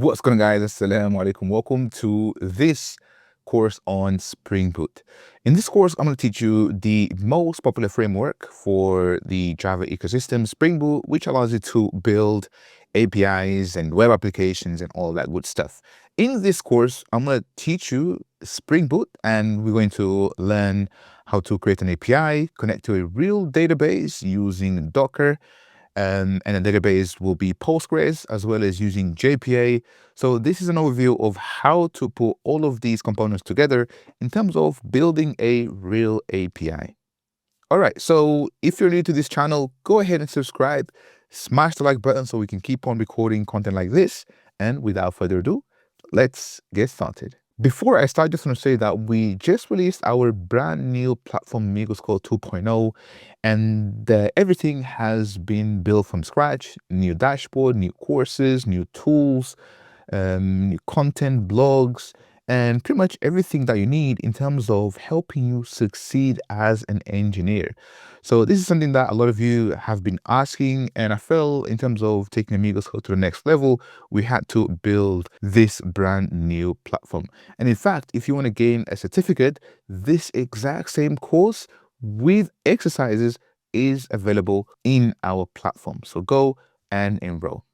What's going on, guys? Assalamu alaikum. Welcome to this course on Spring Boot. In this course, I'm going to teach you the most popular framework for the Java ecosystem, Spring Boot, which allows you to build APIs and web applications and all that good stuff. In this course, I'm going to teach you Spring Boot, and we're going to learn how to create an API, connect to a real database using Docker, and the database will be Postgres, as well as using JPA. So this is an overview of how to put all of these components together in terms of building a real API. All right, so if you're new to this channel, go ahead and subscribe, smash the like button so we can keep on recording content like this. And without further ado, let's get started. Before I start, just want to say that we just released our brand new platform, Migos Code 2.0, and everything has been built from scratch. New dashboard, new courses, new tools, new content, blogs, and pretty much everything that you need in terms of helping you succeed as an engineer. So this is something that a lot of you have been asking, and I felt in terms of taking Amigos Code to the next level, we had to build this brand new platform. And in fact, if you want to gain a certificate, this exact same course with exercises is available in our platform. So go and enroll.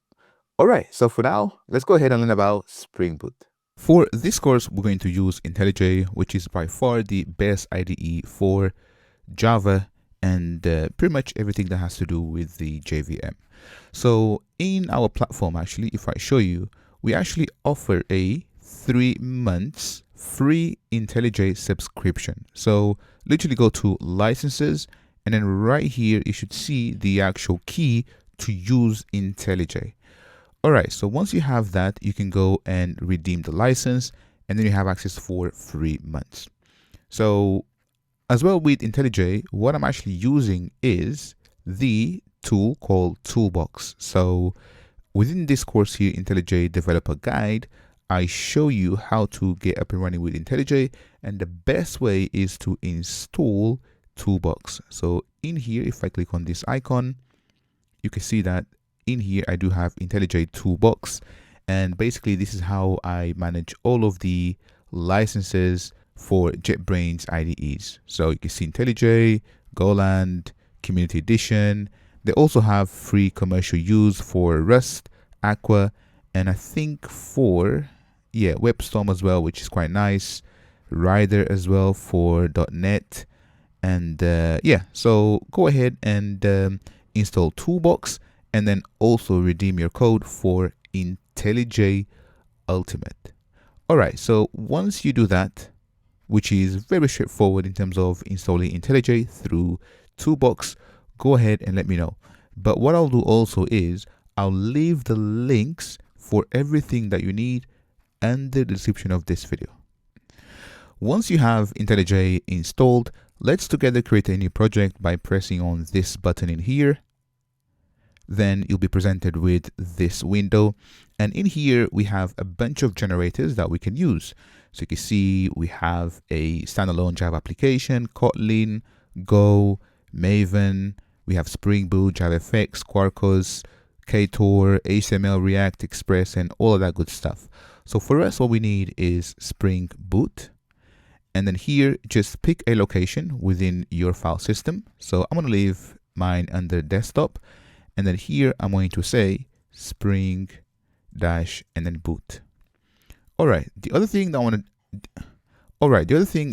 All right, so for now, let's go ahead and learn about Spring Boot. For this course, we're going to use IntelliJ, which is by far the best IDE for Java and pretty much everything that has to do with the JVM. So in our platform, actually, if I show you, we actually offer a 3 months free IntelliJ subscription. So literally go to licenses, and then right here, you should see the actual key to use IntelliJ. All right, so once you have that, you can go and redeem the license, and then you have access for 3 months. So as well with IntelliJ, what I'm actually using is the tool called Toolbox. So within this course here, IntelliJ Developer Guide, I show you how to get up and running with IntelliJ, and the best way is to install Toolbox. So in here, if I click on this icon, you can see that in here I do have IntelliJ Toolbox, and basically this is how I manage all of the licenses for JetBrains IDEs. So you can see IntelliJ, Goland, Community Edition. They also have free commercial use for Rust, Aqua, and I think for WebStorm as well, which is quite nice. Rider as well for .NET, and so go ahead and install Toolbox, and then also redeem your code for IntelliJ Ultimate. All right, so once you do that, which is very straightforward in terms of installing IntelliJ through Toolbox, go ahead and let me know. But what I'll do also is I'll leave the links for everything that you need under the description of this video. Once you have IntelliJ installed, let's together create a new project by pressing on this button in here. Then you'll be presented with this window, and in here we have a bunch of generators that we can use. So you can see we have a standalone Java application, Kotlin, Go, Maven, we have Spring Boot, JavaFX, Quarkus, Ktor, HTML, React, Express, and all of that good stuff. So for us, what we need is Spring Boot. And then here, just pick a location within your file system. So I'm going to leave mine under desktop. And then here, I'm going to say Spring dash and then boot. All right. The other thing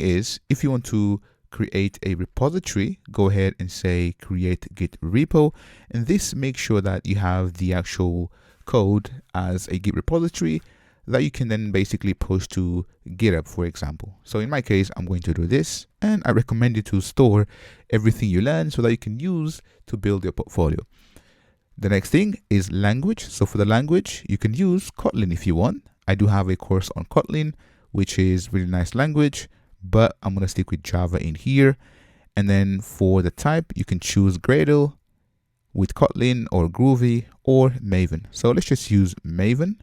is if you want to create a repository, go ahead and say create Git repo. And this makes sure that you have the actual code as a Git repository that you can then basically push to GitHub, for example. So in my case, I'm going to do this, and I recommend you to store everything you learn so that you can use to build your portfolio. The next thing is language. So for the language, you can use Kotlin if you want. I do have a course on Kotlin, which is really nice language, but I'm going to stick with Java in here. And then for the type, you can choose Gradle with Kotlin or Groovy or Maven. So let's just use Maven.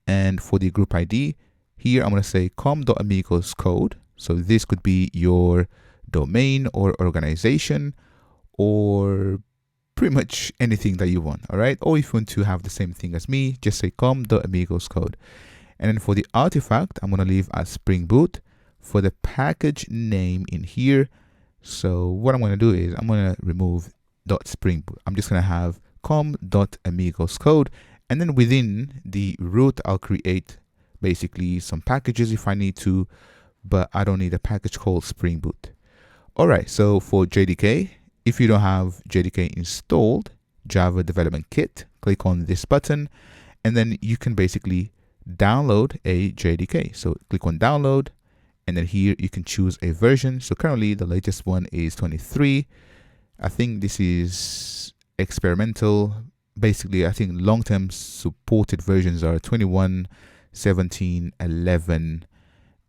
And for the group ID, here I'm going to say com.amigos code. So this could be your domain or organization, or pretty much anything that you want, all right? Or if you want to have the same thing as me, just say com.amigos code. And then for the artifact, I'm going to leave as Spring Boot. For the package name in here, so what I'm going to do is I'm going to remove .spring boot. I'm just going to have com.amigos code. And then within the root, I'll create basically some packages if I need to, but I don't need a package called Spring Boot. All right, so for JDK, if you don't have JDK installed, Java Development Kit, click on this button, and then you can basically download a JDK. So click on download, and then here you can choose a version. So currently the latest one is 23. I think this is experimental. Basically, I think long-term supported versions are 21, 17, 11,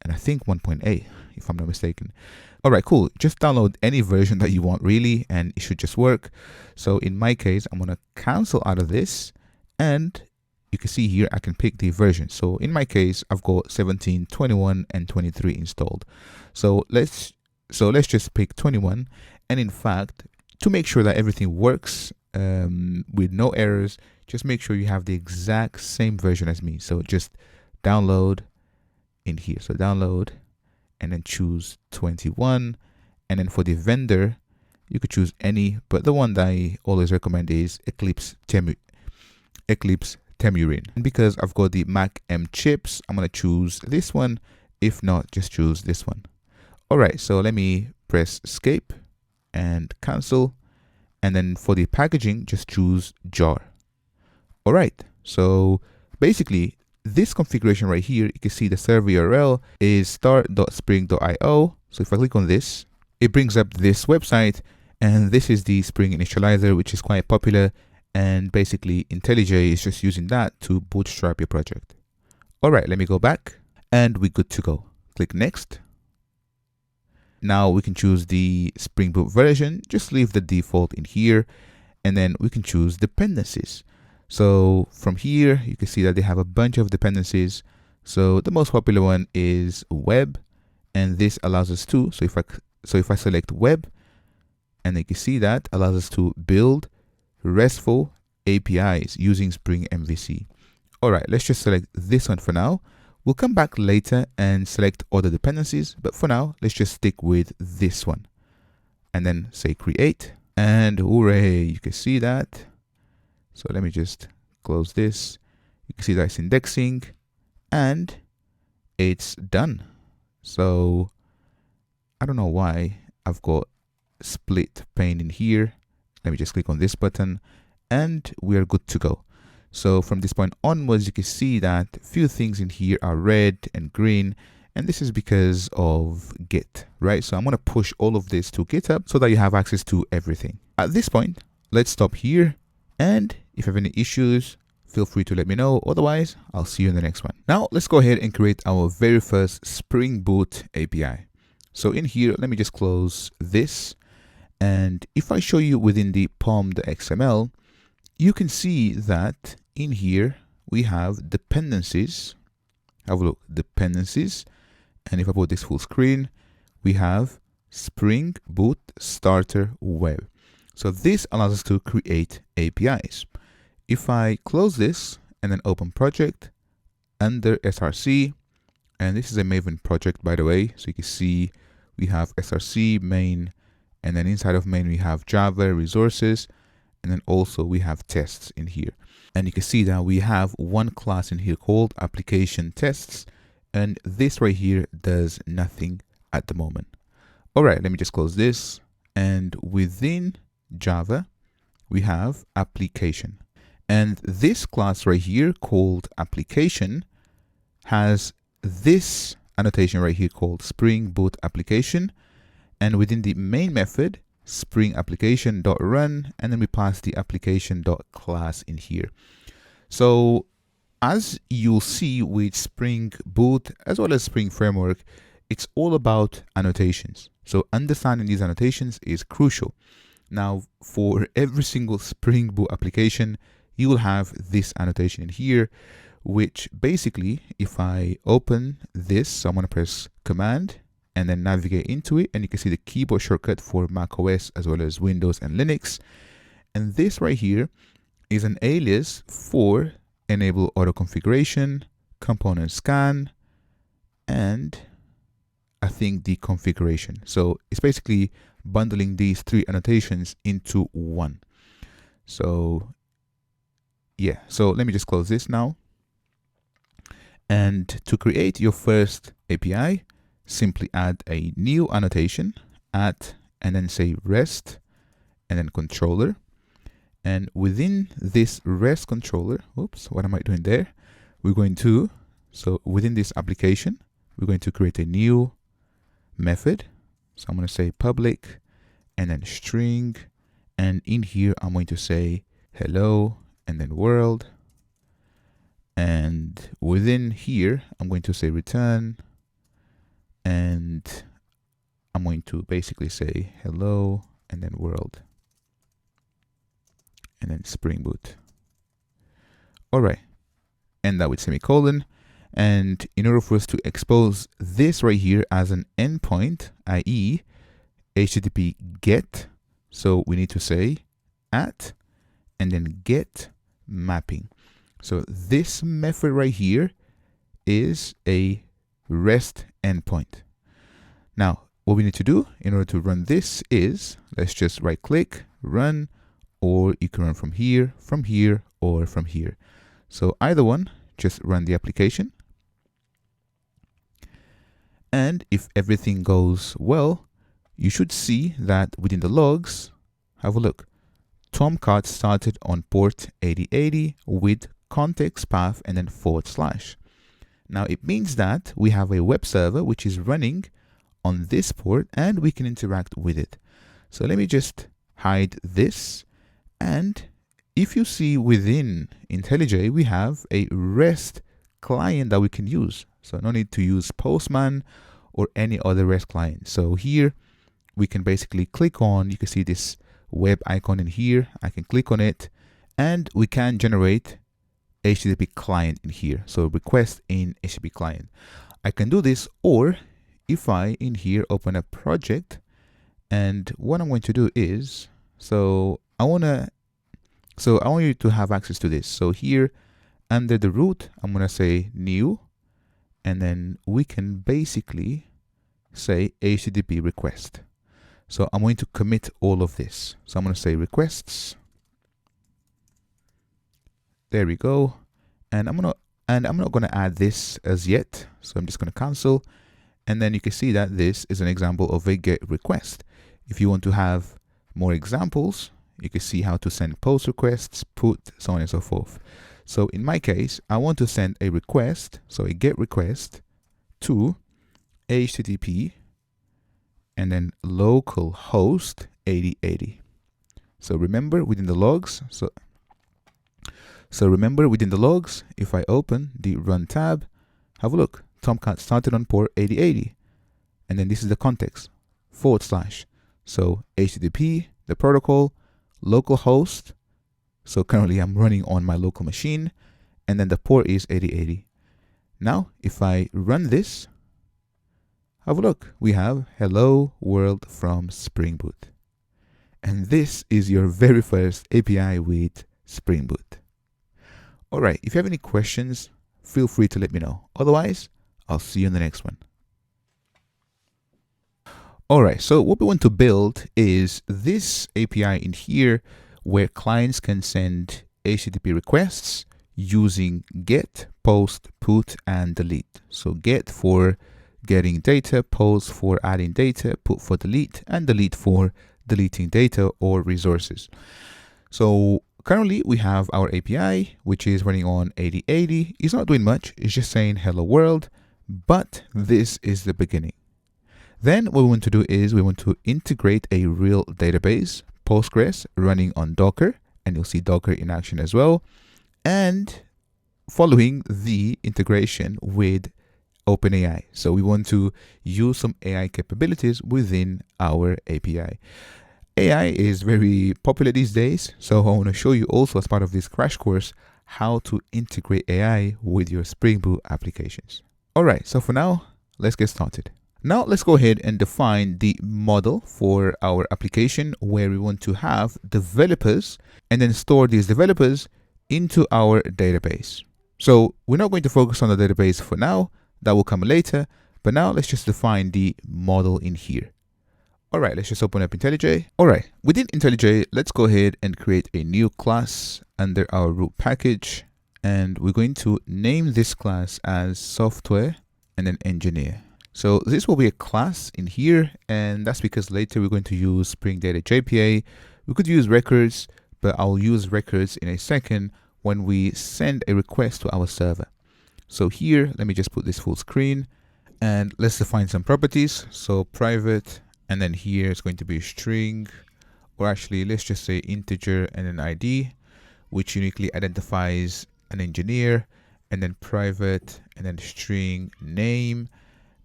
and I think 1.8, if I'm not mistaken. All right, cool. Just download any version that you want really, and it should just work. So in my case, I'm gonna cancel out of this, and you can see here, I can pick the version. So in my case, I've got 17, 21, and 23 installed. So let's just pick 21. And in fact, to make sure that everything works with no errors, just make sure you have the exact same version as me. So just download in here. So download, and then choose 21. And then for the vendor, you could choose any, but the one that I always recommend is Eclipse Temurin. And because I've got the Mac M chips, I'm going to choose this one. If not, just choose this one. All right, so let me press escape and cancel. And then for the packaging, just choose jar. All right, so basically this configuration right here, you can see the server URL is start.spring.io. So if I click on this, it brings up this website, and this is the Spring initializer, which is quite popular. And basically IntelliJ is just using that to bootstrap your project. All right, let me go back, and we're good to go. Click next. Now we can choose the Spring Boot version, just leave the default in here, and then we can choose dependencies. So from here, you can see that they have a bunch of dependencies. So the most popular one is web, and this allows us to, so if I select web, and you can see that allows us to build RESTful APIs using Spring MVC. All right, let's just select this one for now. We'll come back later and select other dependencies, but for now, let's just stick with this one. And then say create, and hooray, you can see that. So let me just close this. You can see that it's indexing, and it's done. So I don't know why I've got split pane in here. Let me just click on this button, and we are good to go. So from this point onwards, you can see that a few things in here are red and green, and this is because of Git, right? So I'm going to push all of this to GitHub so that you have access to everything. At this point, let's stop here, and if you have any issues, feel free to let me know. Otherwise, I'll see you in the next one. Now, let's go ahead and create our very first Spring Boot API. So in here, let me just close this. And if I show you within the pom.xml, you can see that in here we have dependencies. Have a look, dependencies. And if I put this full screen, we have Spring Boot Starter Web. So this allows us to create APIs. If I close this and then open project under SRC, and this is a Maven project, by the way, so you can see we have SRC main, and then inside of main we have Java resources, and then also we have tests in here. And you can see that we have one class in here called application tests, and this right here does nothing at the moment. All right, let me just close this, and within Java we have application, and this class right here called application has this annotation right here called Spring Boot application, and within the main method Spring application.run, and then we pass the application.class in here. So as you'll see with Spring Boot as well as Spring Framework, it's all about annotations. So understanding these annotations is crucial. Now, for every single Spring Boot application, you will have this annotation in here, which basically, if I open this, so I'm going to press Command and then navigate into it, and you can see the keyboard shortcut for macOS as well as Windows and Linux. And this right here is an alias for enable auto configuration, component scan, and I think the configuration. So it's basically bundling these three annotations into one. So yeah, so let me just close this now. And to create your first API, simply add a new annotation, add, and then say REST, and then controller. And within this REST controller, oops, what am I doing there? We're going to, so within this application, we're going to create a new method. So I'm going to say public and then string. And in here, I'm going to say hello and then world. And within here, I'm going to say return. And I'm going to basically say hello and then world. And then Spring Boot. All right. End that with semicolon. And in order for us to expose this right here as an endpoint, i.e. HTTP GET, so we need to say at and then get mapping. So this method right here is a REST endpoint. Now, what we need to do in order to run this is, let's just right click, run, or you can run from here, or from here. So either one, just run the application. And if everything goes well, you should see that within the logs, have a look. Tomcat started on port 8080 with context path and then /. Now it means that we have a web server which is running on this port and we can interact with it. So let me just hide this. And if you see within IntelliJ, we have a REST client that we can use. So no need to use Postman or any other REST client. So here we can basically click on, you can see this web icon in here. I can click on it and we can generate HTTP client in here. So request in HTTP client. I can do this, or if I in here open a project, and what I'm going to do is, I want you to have access to this. So here under the root, I'm going to say new, and then we can basically say HTTP request. So I'm going to commit all of this. So I'm going to say requests. There we go. And I'm not going to add this as yet. So I'm just going to cancel. And then you can see that this is an example of a GET request. If you want to have more examples, you can see how to send POST requests, put, so on and so forth. So in my case, I want to send a request, so a GET request to HTTP and then localhost 8080. So remember within the logs, if I open the run tab, have a look. Tomcat started on port 8080. And then this is the context, /. So HTTP, the protocol, localhost. So currently I'm running on my local machine. And then the port is 8080. Now, if I run this, have a look. We have hello world from Spring Boot. And this is your very first API with Spring Boot. All right, if you have any questions, feel free to let me know. Otherwise, I'll see you in the next one. All right, so what we want to build is this API in here where clients can send HTTP requests using get, post, put, and delete. So get for getting data, post for adding data, put for delete, and delete for deleting data or resources. So currently we have our API, which is running on 8080. It's not doing much. It's just saying hello world, but this is the beginning. Then what we want to do is we want to integrate a real database, Postgres, running on Docker, and you'll see Docker in action as well. And following the integration with OpenAI. So we want to use some AI capabilities within our API. AI is very popular these days, so I want to show you also as part of this crash course how to integrate AI with your Spring Boot applications. All right, so for now, let's get started. Now let's go ahead and define the model for our application where we want to have developers and then store these developers into our database. So we're not going to focus on the database for now, that will come later, but now let's just define the model in here. All right, let's just open up IntelliJ. All right, within IntelliJ, let's go ahead and create a new class under our root package. And we're going to name this class as software and then engineer. So this will be a class in here, and that's because later we're going to use Spring Data JPA. We could use records, but I'll use records in a second when we send a request to our server. So here, let me just put this full screen and let's define some properties. So private, and then here it's going to be a string, or actually let's just say integer and an ID, which uniquely identifies an engineer, and then private, and then string name.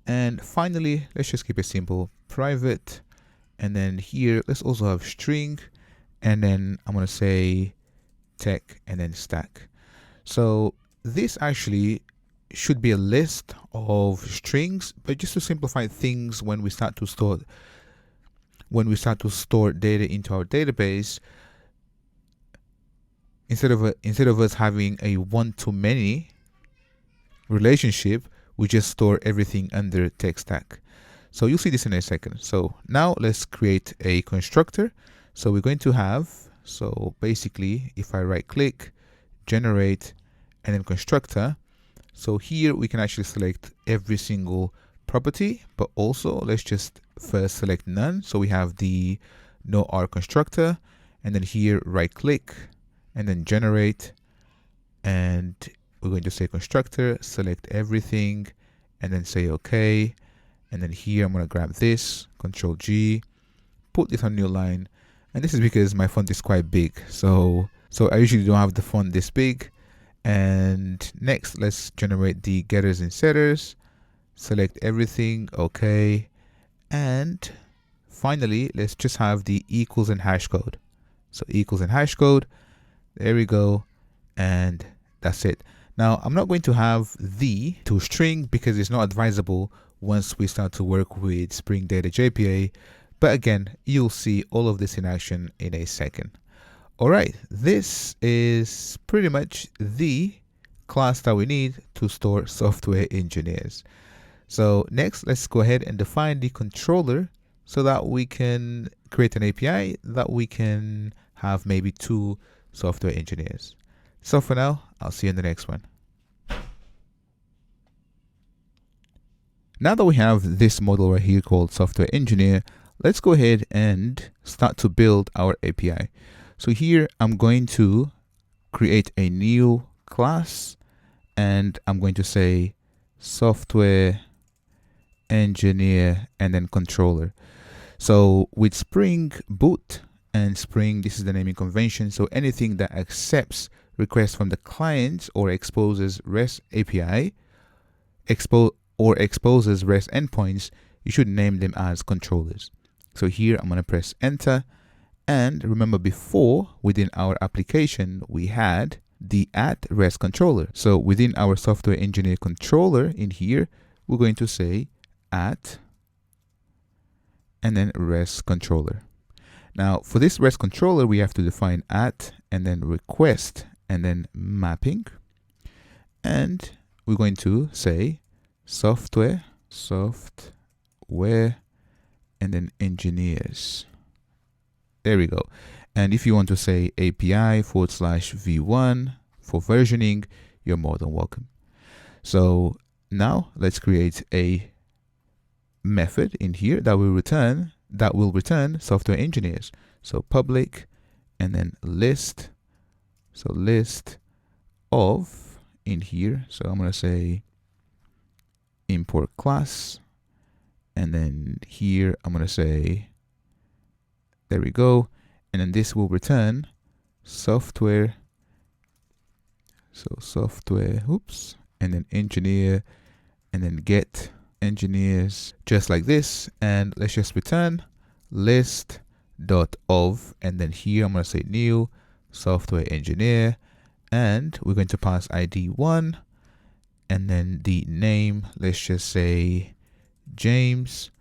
And finally, let's just keep it simple, private, and then here, let's also have string, and then I'm going to say tech, and then stack. So this actually should be a list of strings, but just to simplify things when we start to store data into our database, instead of us having a one-to-many relationship, we just store everything under tech stack. So you'll see this in a second. So now let's create a constructor. So we're going to have, so basically if I right click, generate, and then constructor. So here we can actually select every single property, but also let's just first select none. So we have the no R constructor, and then here right click and then generate, and we're going to say constructor, select everything, and then say okay. And then here I'm going to grab this, Control G, put this on new line. And this is because my font is quite big. So I usually don't have the font this big. And next, let's generate the getters and setters, select everything, okay. And finally, let's just have the equals and hash code. So equals and hash code, there we go. And that's it. Now, I'm not going to have the to string because it's not advisable once we start to work with Spring Data JPA. But again, you'll see all of this in action in a second. All right, this is pretty much the class that we need to store software engineers. So next, let's go ahead and define the controller so that we can create an API that we can have maybe 2 software engineers. So for now, I'll see you in the next one. Now that we have this model right here called software engineer, let's go ahead and start to build our API. So here I'm going to create a new class, and I'm going to say software engineer and then controller. So with Spring Boot and Spring, this is the naming convention. So anything that accepts requests from the client or exposes REST API, exposes REST endpoints, you should name them as controllers. So here I'm going to press enter. And remember, before within our application, we had the @REST controller. So within our software engineer controller in here, we're going to say @ and then REST controller. Now for this REST controller, we have to define @ and then request and then mapping. And we're going to say software, and then engineers. There we go. And if you want to say API/v1 for versioning, you're more than welcome. So now let's create a method in here that will return software engineers. So public and then list. So list of in here. So I'm going to say import class. And then here I'm going to say, there we go. And then this will return software. So software, and then engineer, and then get engineers, just like this. And let's just return list.of. And then here I'm going to say new software engineer. And we're going to pass ID 1. And then the name, let's just say James,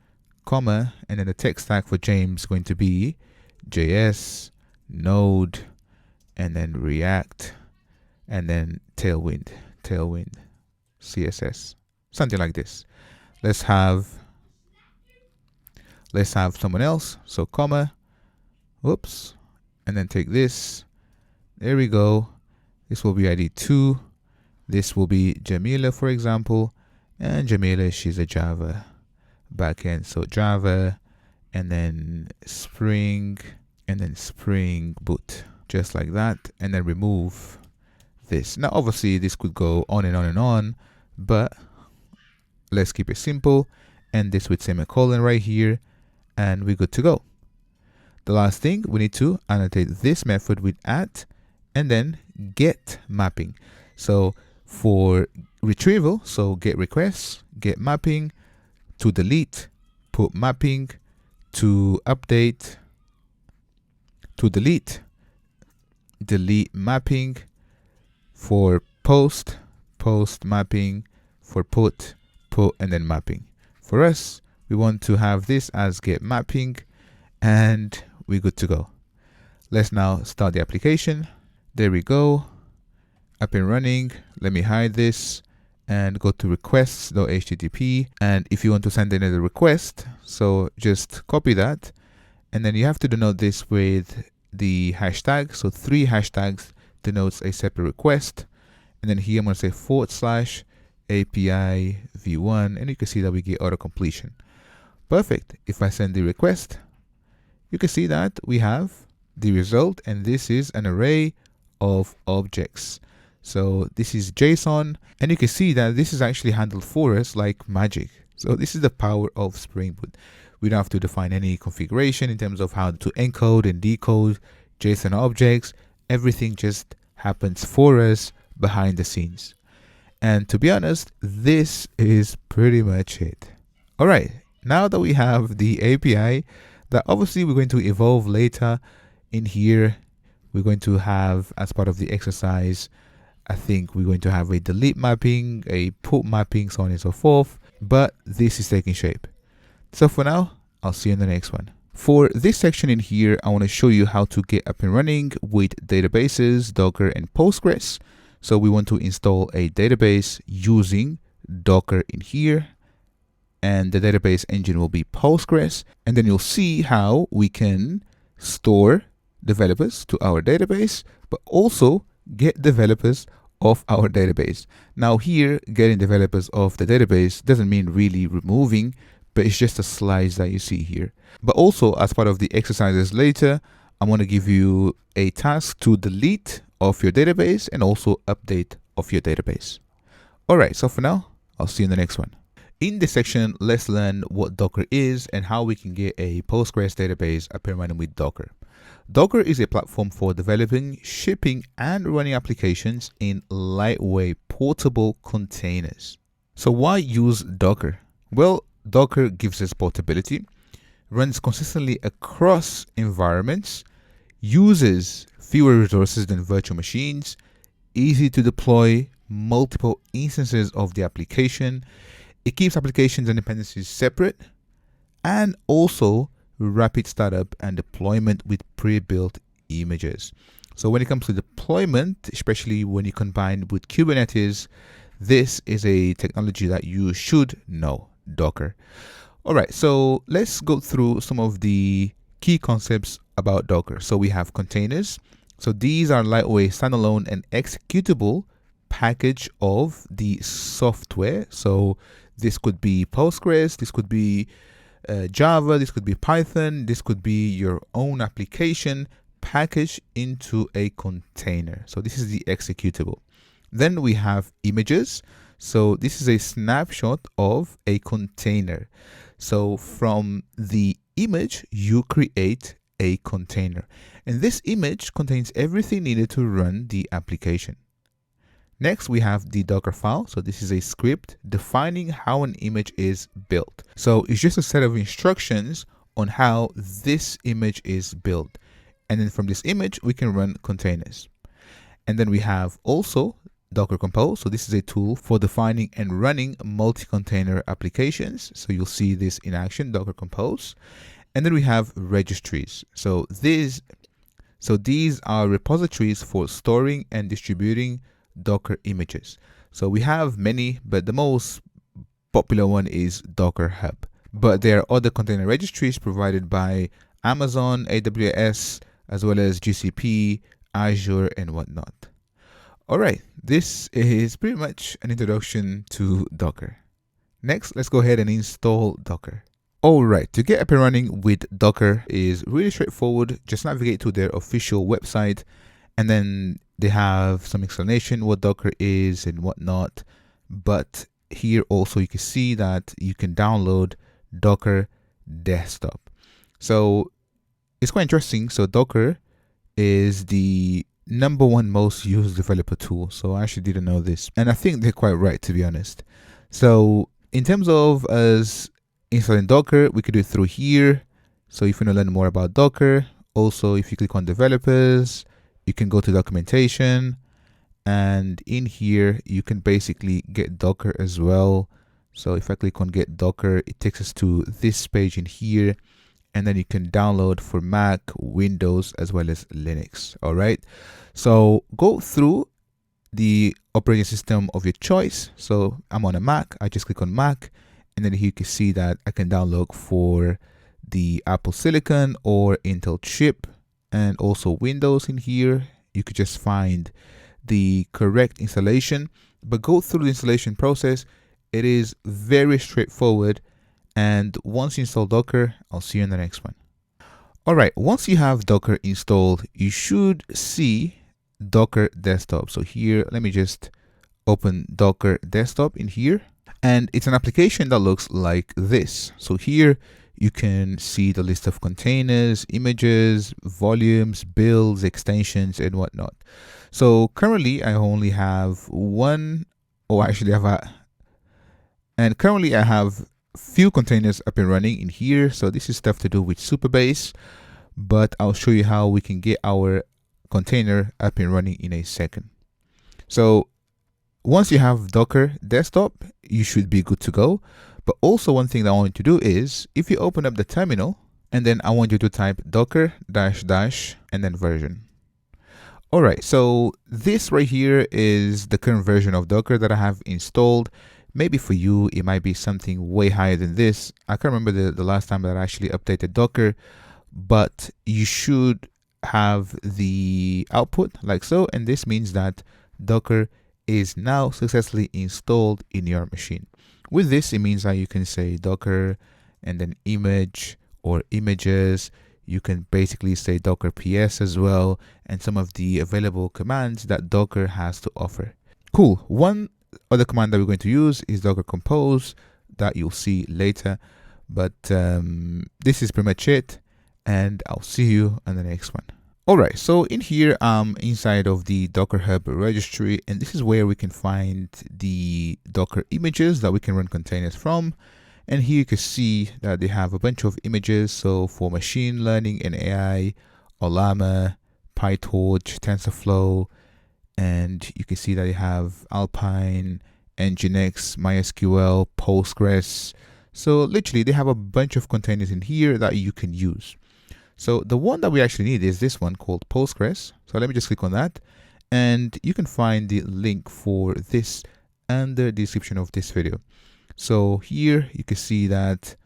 comma, and then the tech stack for James is going to be JS, Node, and then React, and then Tailwind, CSS, something like this. Let's have someone else. So comma, whoops, and then take this. There we go. This will be ID 2. This will be Jamila, for example. And Jamila, she's a Java backend. So Java, and then Spring, and then Spring Boot, just like that. And then remove this. Now, obviously, this could go on and on and on, but let's keep it simple. And this with semicolon right here, and we're good to go. The last thing, we need to annotate this method with @ and then get mapping. So for retrieval, so get requests, get mapping, to delete, put mapping, to update, to delete mapping, for post mapping, for put, and then mapping. For us, we want to have this as get mapping, and we're good to go. Let's now start the application. There we go, up and running. Let me hide this and go to requests.http. And if you want to send another request, so just copy that. And then you have to denote this with the hashtag. So 3 hashtags denotes a separate request. And then here I'm going to say /API v1, and you can see that we get auto completion. Perfect. If I send the request, you can see that we have the result, and this is an array of objects. So this is JSON, and you can see that this is actually handled for us like magic. So this is the power of Spring Boot. We don't have to define any configuration in terms of how to encode and decode JSON objects. Everything just happens for us behind the scenes. And to be honest, this is pretty much it. All right, now that we have the API that obviously we're going to evolve later in here, we're going to have, as part of the exercise, I think we're going to have a delete mapping, a put mapping, so on and so forth, but this is taking shape. So for now, I'll see you in the next one. For this section in here, I want to show you how to get up and running with databases, Docker, and Postgres. So we want to install a database using Docker in here, and the database engine will be Postgres. And then you'll see how we can store developers to our database, but also get developers of our database. Now here, getting developers of the database doesn't mean really removing, but it's just a slice that you see here. But also, as part of the exercises later, I'm going to give you a task to delete of your database and also update of your database. All right, so for now, I'll see you in the next one. In this section, let's learn what Docker is and how we can get a Postgres database up and running with Docker. Docker is a platform for developing, shipping, and running applications in lightweight portable containers. So why use Docker? Well, Docker gives us portability, runs consistently across environments, uses fewer resources than virtual machines, easy to deploy multiple instances of the application. It keeps applications and dependencies separate, and also rapid startup and deployment with pre-built images. So when it comes to deployment, especially when you combine with Kubernetes, this is a technology that you should know, Docker. All right, so let's go through some of the key concepts about Docker. So we have containers. So these are lightweight, standalone, and executable package of the software. So this could be Postgres, this could be Java, this could be Python, this could be your own application packaged into a container. So this is the executable. Then we have images. So this is a snapshot of a container. So from the image, you create a container. And this image contains everything needed to run the application. Next, we have the Docker file. So this is a script defining how an image is built. So it's just a set of instructions on how this image is built. And then from this image, we can run containers. And then we have also Docker Compose. So this is a tool for defining and running multi-container applications. So you'll see this in action, Docker Compose. And then we have registries. So these are repositories for storing and distributing Docker images. So we have many, but the most popular one is Docker Hub. But there are other container registries provided by Amazon, AWS, as well as GCP, Azure, and whatnot. All right, this is pretty much an introduction to Docker. Next, let's go ahead and install Docker. All right, to get up and running with Docker is really straightforward. Just navigate to their official website, and then they have some explanation what Docker is and whatnot. But here also you can see that you can download Docker Desktop. So it's quite interesting. So Docker is the #1 most used developer tool. So I actually didn't know this, and I think they're quite right, to be honest. So in terms of us installing Docker, we could do it through here. So if you want to learn more about Docker, also if you click on developers, you can go to documentation, and in here you can basically get Docker as well. So if I click on get Docker, it takes us to this page in here, and then you can download for Mac, Windows, as well as Linux. All right, so go through the operating system of your choice. So I'm on a Mac, I just click on Mac, and then here you can see that I can download for the Apple Silicon or Intel chip, and also Windows in here. You could just find the correct installation, but go through the installation process. It is very straightforward. And once you install Docker, I'll see you in the next one. All right, once you have Docker installed, you should see Docker Desktop. So here, let me just open Docker Desktop in here. And it's an application that looks like this. So here you can see the list of containers, images, volumes, builds, extensions, and whatnot. So currently I only have one, or actually currently I have few containers up and running in here. So this is stuff to do with Supabase, but I'll show you how we can get our container up and running in a second. So once you have Docker Desktop, you should be good to go. But also one thing that I want you to do is, if you open up the terminal, and then I want you to type docker -- and then version. All right, so this right here is the current version of Docker that I have installed. Maybe for you, it might be something way higher than this. I can't remember the last time that I actually updated Docker, but you should have the output like so. And this means that Docker is now successfully installed in your machine. With this, it means that you can say Docker and then image or images. You can basically say Docker PS as well, and some of the available commands that Docker has to offer. Cool. One other command that we're going to use is docker-compose that you'll see later. But this is pretty much it, and I'll see you on the next one. All right, so in here, I'm inside of the Docker Hub registry, and this is where we can find the Docker images that we can run containers from. And here you can see that they have a bunch of images. So for machine learning and AI, Olama, PyTorch, TensorFlow, and you can see that they have Alpine, Nginx, MySQL, Postgres. So literally they have a bunch of containers in here that you can use. So the one that we actually need is this one called Postgres. So let me just click on that, and you can find the link for this under the description of this video. So here you can see that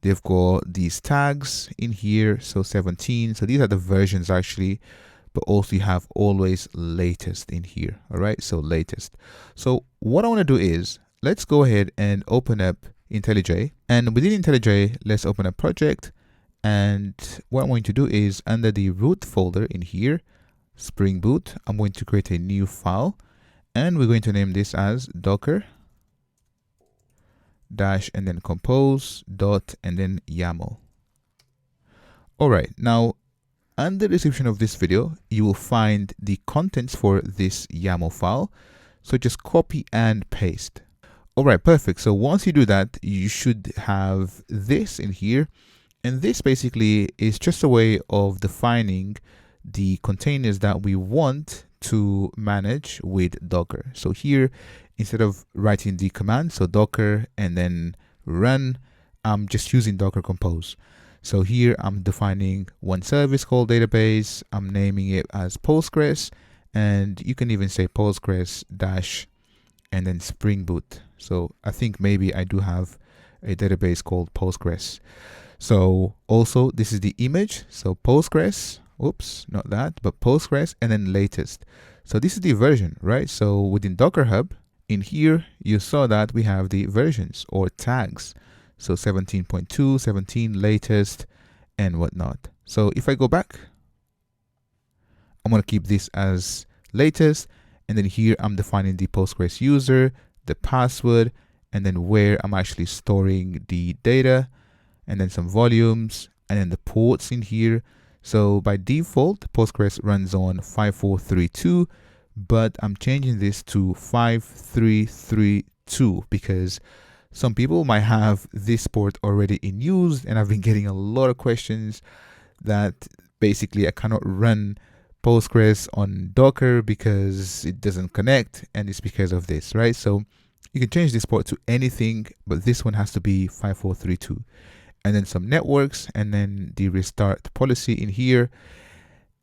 they've got these tags in here. So 17. So these are the versions actually, but also you have always latest in here. All right, so latest. So what I want to do is, let's go ahead and open up IntelliJ, and within IntelliJ, let's open a project. And what I'm going to do is, under the root folder in here, Spring Boot, I'm going to create a new file, and we're going to name this as docker - and then compose dot and then YAML. All right, now under the description of this video, you will find the contents for this YAML file. So just copy and paste. All right, perfect. So once you do that, you should have this in here. And this basically is just a way of defining the containers that we want to manage with Docker. So here, instead of writing the command, so Docker and then run, I'm just using Docker Compose. So here I'm defining one service called database. I'm naming it as Postgres, and you can even say Postgres dash and then Spring Boot. So I think maybe I do have a database called Postgres. So also this is the image. So Postgres, oops, not that, but Postgres and then latest. So this is the version, right? So within Docker Hub, in here, you saw that we have the versions or tags. So 17.2, 17 latest and whatnot. So if I go back, I'm going to keep this as latest. And then here I'm defining the Postgres user, the password, and then where I'm actually storing the data, and then some volumes, and then the ports in here. So by default, Postgres runs on 5432, but I'm changing this to 5332 because some people might have this port already in use, and I've been getting a lot of questions that basically I cannot run Postgres on Docker because it doesn't connect, and it's because of this, right? So you can change this port to anything, but this one has to be 5432. And then some networks, and then the restart policy in here.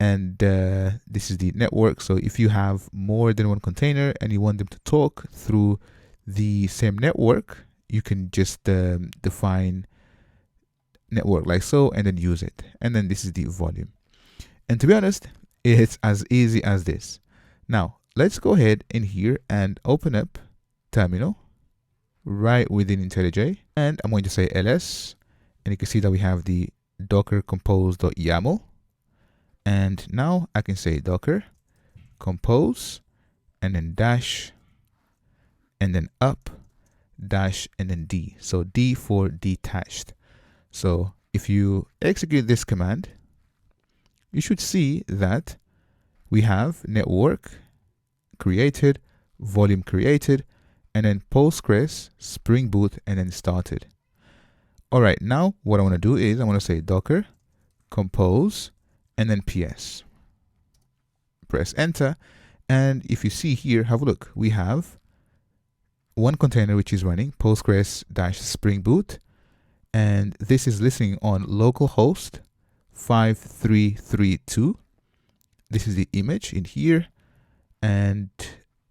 And this is the network. So if you have more than one container and you want them to talk through the same network, you can just define network like so and then use it. And then this is the volume. And to be honest, it's as easy as this. Now, let's go ahead in here and open up terminal right within IntelliJ. And I'm going to say ls. And you can see that we have the docker-compose.yml. And now I can say docker compose and then dash and then up dash and then D. So D for detached. So if you execute this command, you should see that we have network created, volume created, and then Postgres, Spring Boot, and then started. All right, now what I want to do is I want to say docker compose and then ps. Press enter, and if you see here, have a look. We have one container which is running Postgres dash Spring Boot, and this is listening on localhost 5332. This is the image in here, and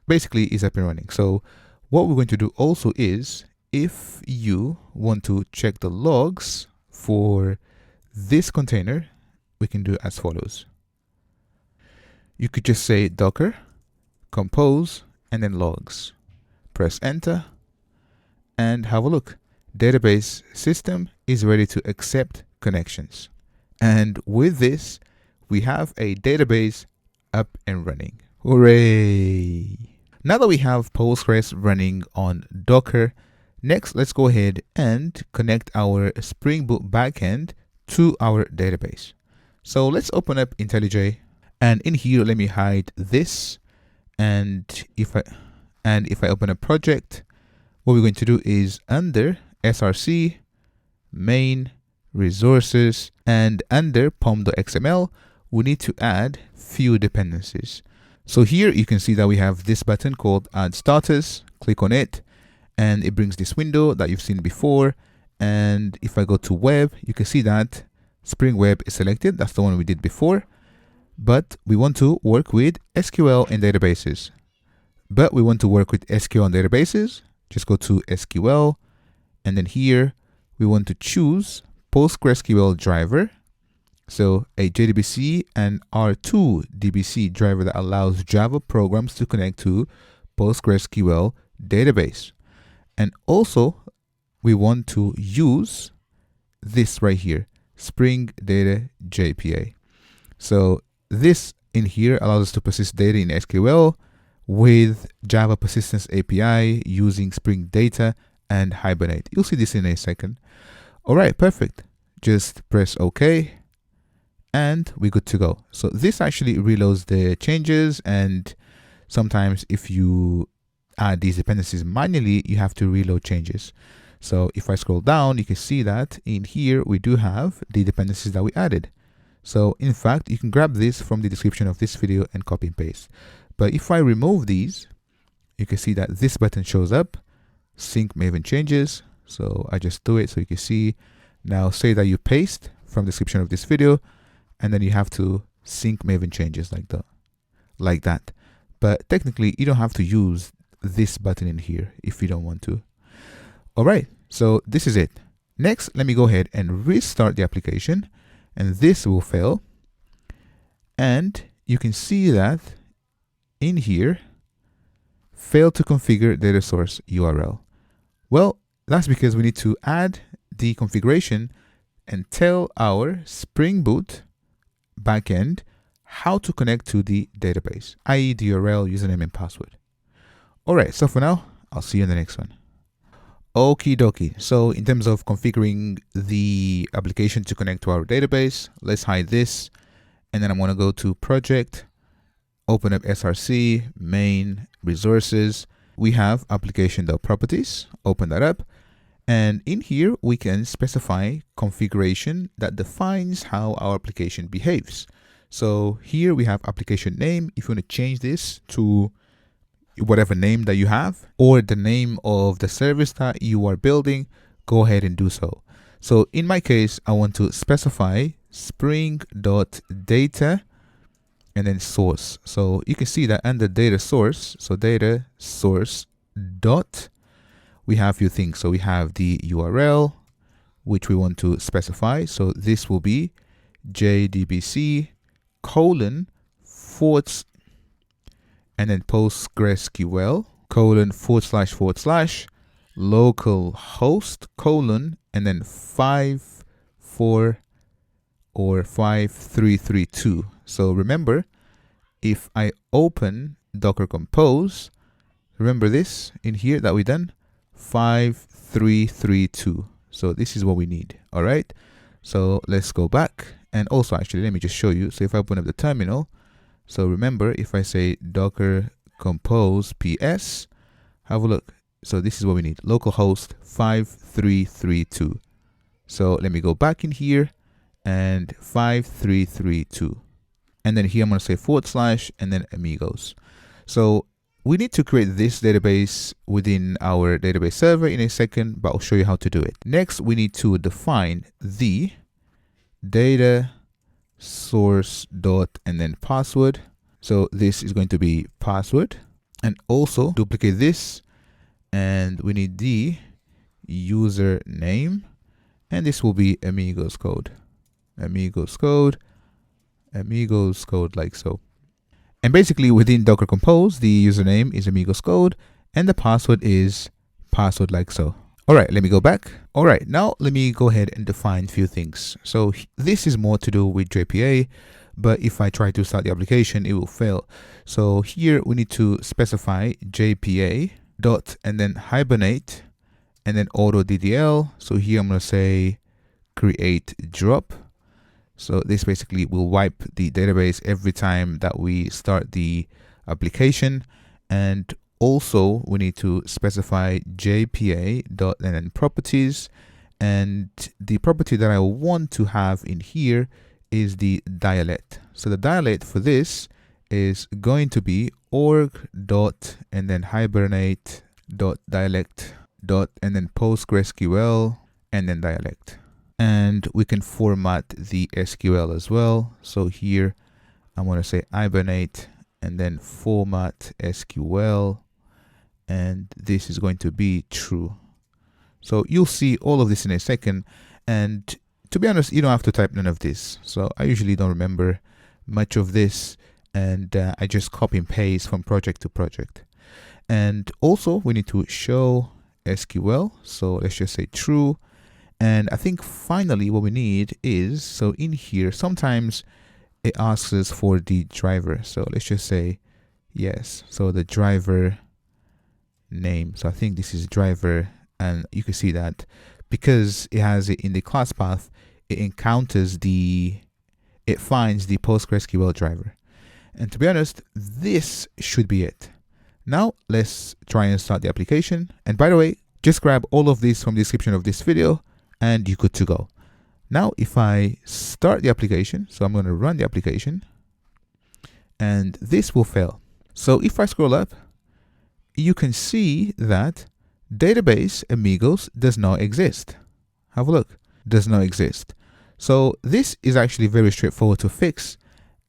basically is up and running. So what we're going to do also is, if you want to check the logs for this container, we can do as follows. You could just say docker compose and then logs. Press enter and have a look. Database system is ready to accept connections. And with this, we have a database up and running. Hooray! Now that we have Postgres running on Docker, next let's go ahead and connect our Spring Boot backend to our database. So let's open up IntelliJ, and in here let me hide this. And if I open a project, what we're going to do is under src main resources, and under pom.xml, we need to add few dependencies. So here you can see that we have this button called add status. Click on it and it brings this window that you've seen before. And if I go to web, you can see that Spring Web is selected. That's the one we did before, but we want to work with SQL and databases. But we want to work with SQL and databases. Just go to SQL, and then here we want to choose PostgreSQL driver. So a JDBC and R2 DBC driver that allows Java programs to connect to PostgreSQL database. And also we want to use this right here, Spring Data JPA. So this in here allows us to persist data in SQL with Java Persistence API using Spring Data and Hibernate. You'll see this in a second. All right, perfect. Just press OK and we're good to go. So this actually reloads the changes, and sometimes if you add these dependencies manually, you have to reload changes. So if I scroll down, you can see that in here we do have the dependencies that we added. So in fact, you can grab this from the description of this video and copy and paste. But if I remove these, you can see that this button shows up, sync Maven changes. So I just do it so you can see. Now say that you paste from the description of this video, and then you have to sync Maven changes like that. But technically you don't have to use this button in here if you don't want to. All right, so this is it. Next, let me go ahead and restart the application, and this will fail. And you can see that in here, failed to configure data source URL. Well, that's because we need to add the configuration and tell our Spring Boot backend how to connect to the database, i.e. the URL, username, and password. All right, so for now, I'll see you in the next one. Okie dokie. So in terms of configuring the application to connect to our database, let's hide this. And then I'm going to go to project, open up SRC, main, resources. We have application.properties, open that up. And in here, we can specify configuration that defines how our application behaves. So here we have application name. If you want to change this to whatever name that you have, or the name of the service that you are building, go ahead and do so. So in my case, I want to specify spring.data and then source. So you can see that under data source, so data source dot, we have a few things. So we have the URL, which we want to specify. So this will be jdbc : and then PostgreSQL : localhost : and then 5332. So remember, if I open docker-compose, remember this in here that we done 5332. So this is what we need. All right. So let's go back, and also actually let me just show you. So if I open up the terminal, so remember, if I say docker-compose ps, have a look. So this is what we need, localhost 5332. So let me go back in here and 5332. And then here I'm going to say / and then amigos. So we need to create this database within our database server in a second, but I'll show you how to do it. Next, we need to define the data source dot and then password. So this is going to be password, and also duplicate this, and we need the username, and this will be amigos code like so. And basically within docker-compose, the username is amigos code and the password is password like so. All right, let me go back. All right, now let me go ahead and define a few things. So this is more to do with JPA, but if I try to start the application, it will fail. So here we need to specify JPA dot and then hibernate and then auto DDL. So here I'm going to say create drop. So this basically will wipe the database every time that we start the application. And also we need to specify JPA dot and then properties. And the property that I want to have in here is the dialect. So the dialect for this is going to be org dot and then hibernate dot dialect dot and then PostgreSQL and then dialect. And we can format the SQL as well. So here I'm going to say hibernate and then format SQL, and this is going to be true. So you'll see all of this in a second, and to be honest, you don't have to type none of this. So I usually don't remember much of this, and I just copy and paste from project to project. And also we need to show SQL. So let's just say true. And I think finally what we need is, so in here, sometimes it asks us for the driver. So let's just say yes. So the driver name. So I think this is driver, and you can see that because it has it in the class path, it finds the PostgreSQL driver. And to be honest, this should be it. Now let's try and start the application. And by the way, just grab all of this from the description of this video and you're good to go. Now, if I start the application, so I'm going to run the application, and this will fail. So if I scroll up, you can see that database amigos does not exist. Have a look, does not exist. So this is actually very straightforward to fix.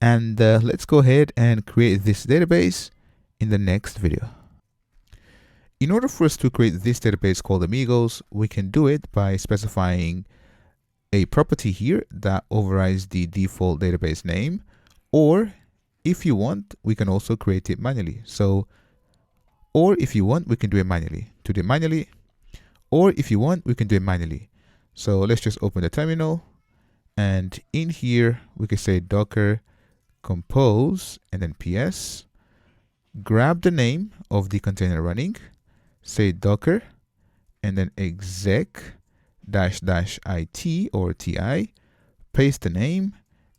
And let's go ahead and create this database in the next video. In order for us to create this database called amigos, we can do it by specifying a property here that overrides the default database name, or if you want, we can also create it manually. Or if you want, we can do it manually. To do it manually, or if you want, we can do it manually. So let's just open the terminal, and in here we can say docker-compose and then ps, grab the name of the container running, say docker, and then exec --it or ti, paste the name,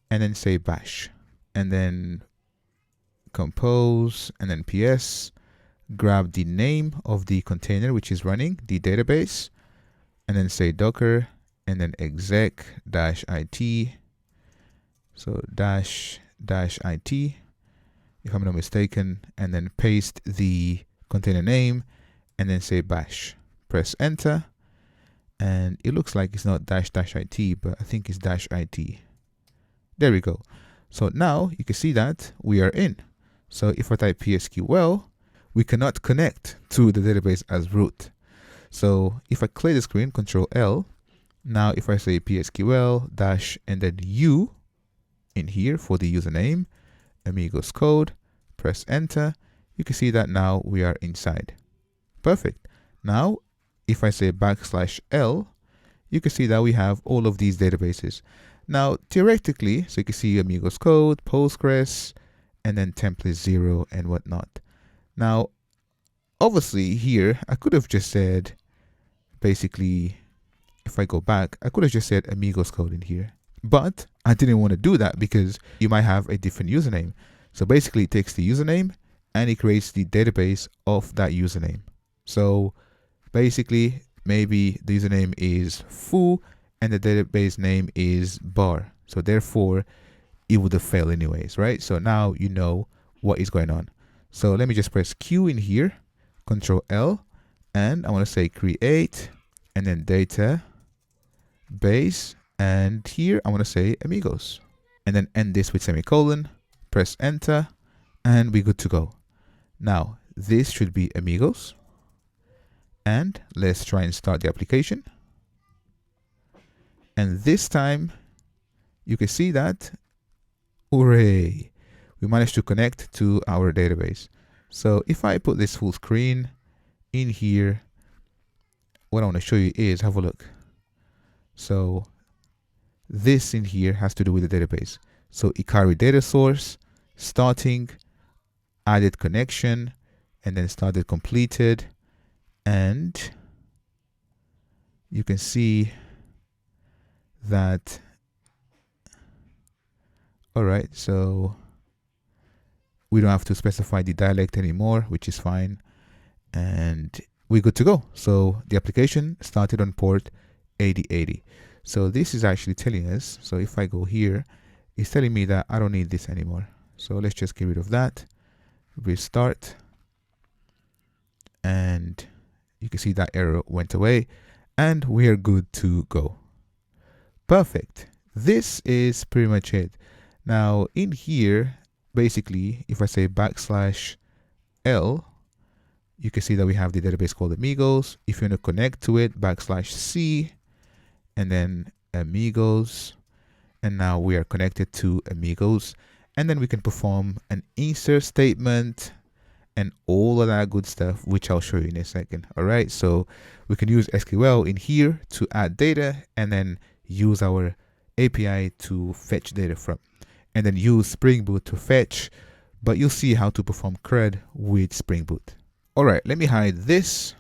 and then say bash, and then compose and then ps, grab the name of the container which is running, the database, and then say docker, and then exec -it, so -it, if I'm not mistaken, and then paste the container name, and then say bash. Press enter, and it looks like it's not -it, but I think it's -it. There we go. So now you can see that we are in. So if I type PSQL, we cannot connect to the database as root. So if I clear the screen, Control L, now if I say PSQL dash and then U in here for the username, amigos code, press enter, you can see that now we are inside. Perfect. Now if I say \L, you can see that we have all of these databases. Now theoretically, so you can see amigos code, Postgres, and then template 0 and whatnot. Now obviously here I could have just said, basically, if I go back, I could have just said amigos code in here, but I didn't want to do that because you might have a different username. So basically it takes the username and it creates the database of that username. So basically maybe the username is foo and the database name is bar. So therefore it would have failed anyways, right? So now you know what is going on. So let me just press Q in here, Control L, and I want to say create, and then data base, and here I want to say amigos, and then end this with semicolon, press enter, and we're good to go. Now this should be amigos, and let's try and start the application. And this time you can see that, hooray, we managed to connect to our database. So if I put this full screen in here, what I want to show you is, have a look. So this in here has to do with the database. So Ikari data source, starting, added connection, and then started completed. And you can see that, all right, so we don't have to specify the dialect anymore, which is fine. And we're good to go. So the application started on port 8080. So this is actually telling us, so if I go here, it's telling me that I don't need this anymore. So let's just get rid of that, restart, and you can see that error went away and we are good to go. Perfect. This is pretty much it. Now in here, basically, if I say \L, you can see that we have the database called amigos. If you want to connect to it, \C, and then amigos, and now we are connected to amigos, and then we can perform an insert statement and all of that good stuff, which I'll show you in a second. All right, so we can use SQL in here to add data and then use our API to fetch data from, and then use Spring Boot to fetch, but you'll see how to perform CRUD with Spring Boot. All right, let me hide this,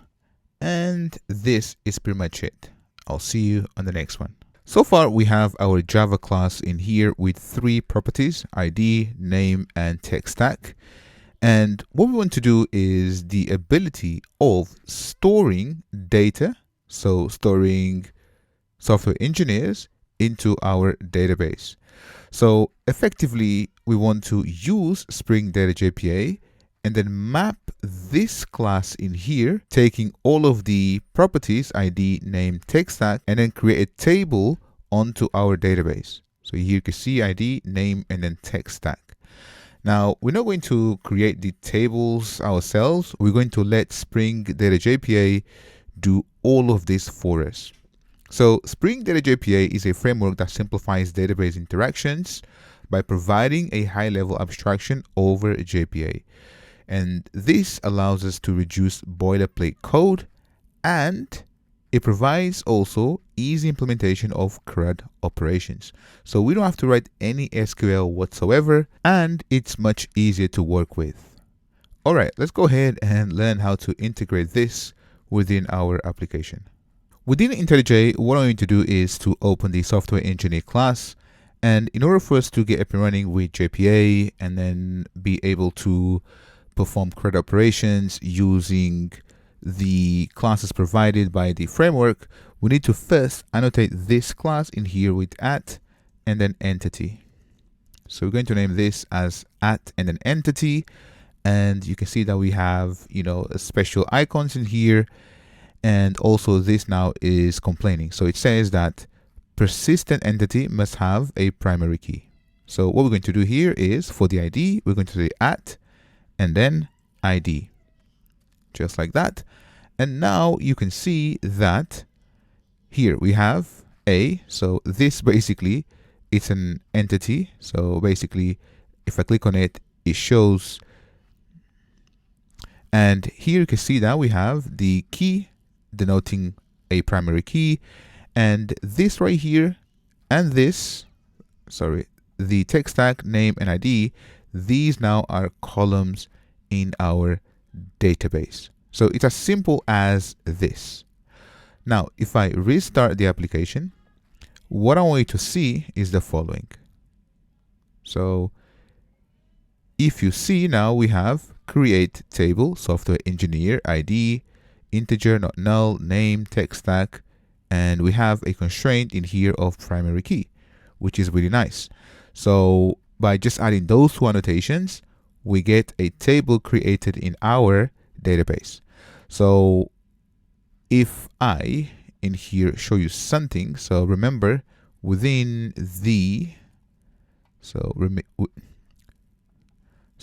and this is pretty much it. I'll see you on the next one. So far, we have our Java class in here with 3 properties: ID, name, and tech stack. And what we want to do is the ability of storing data, so storing software engineers into our database. So effectively, we want to use Spring Data JPA and then map this class in here, taking all of the properties, ID, name, tech stack, and then create a table onto our database. So here you can see ID, name, and then tech stack. Now, we're not going to create the tables ourselves. We're going to let Spring Data JPA do all of this for us. So Spring Data JPA is a framework that simplifies database interactions by providing a high-level abstraction over JPA. And this allows us to reduce boilerplate code, and it provides also easy implementation of CRUD operations. So we don't have to write any SQL whatsoever, and it's much easier to work with. All right, let's go ahead and learn how to integrate this within our application. Within IntelliJ, what I'm going to do is to open the software engineer class. And in order for us to get up and running with JPA and then be able to perform CRUD operations using the classes provided by the framework, we need to first annotate this class in here with @ and then entity. So we're going to name this as @ and then entity. And you can see that we have, special icons in here. And also this now is complaining. So it says that persistent entity must have a primary key. So what we're going to do here is for the ID, we're going to say @ and then ID, just like that. And now you can see that here we have A. So this basically, it's an entity. So basically, if I click on it, it shows. And here you can see that we have the key denoting a primary key, and this right here, and this, the tech stack, name, and ID, these now are columns in our database. So it's as simple as this. Now, if I restart the application, what I want you to see is the following. So if you see now, we have create table, software engineer, ID, integer, not null, name, tech stack, and we have a constraint in here of primary key, which is really nice. So by just adding those two annotations, we get a table created in our database. So if I in here show you something, so remember within the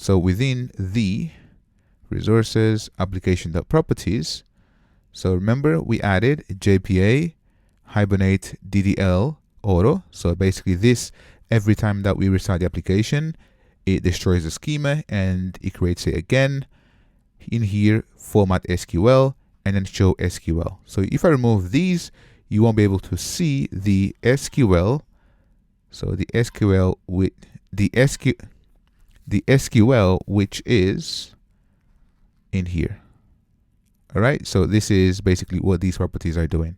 within the resources application.properties, so remember we added JPA hibernate DDL auto. So basically this, every time that we restart the application, it destroys the schema and it creates it again. In here, format SQL and then show SQL. So if I remove these, you won't be able to see the SQL. So the SQL with the SQL which is in here. All right, so this is basically what these properties are doing.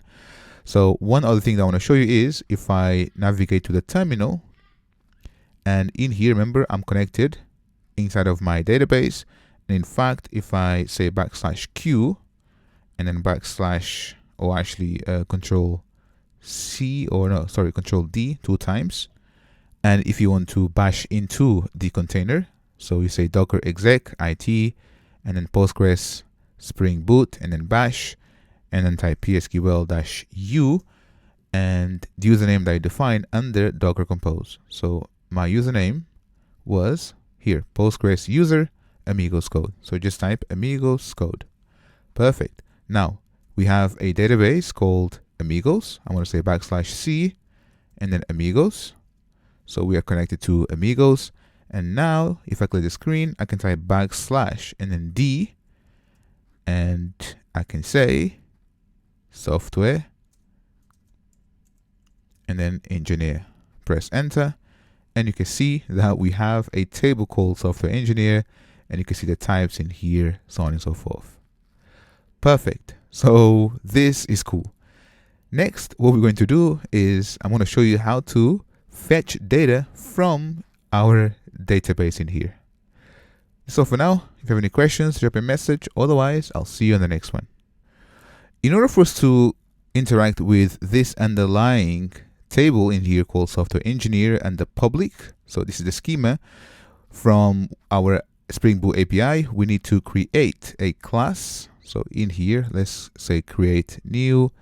So one other thing that I want to show you is if I navigate to the terminal, and in here, remember, I'm connected inside of my database. And in fact, if I say /Q and then Control C, or no, sorry, Control D 2 times. And if you want to bash into the container, so you say docker exec IT and then Postgres Spring Boot and then bash and then type psql-u and the username that I define under docker-compose. So my username was here, Postgres user amigos code. So just type amigos code. Perfect. Now we have a database called amigos. I'm going to say /C and then amigos. So we are connected to amigos. And now if I click the screen, I can type / and then D, and I can say software and then engineer. Press enter, and you can see that we have a table called software engineer, and you can see the types in here, so on and so forth. Perfect. So this is cool. Next, what we're going to do is I'm going to show you how to fetch data from our database in here. So for now, if you have any questions, drop a message. Otherwise, I'll see you on the next one. In order for us to interact with this underlying table in here called software engineer and the public, so this is the schema from our Spring Boot API, we need to create a class. So in here, let's say create new,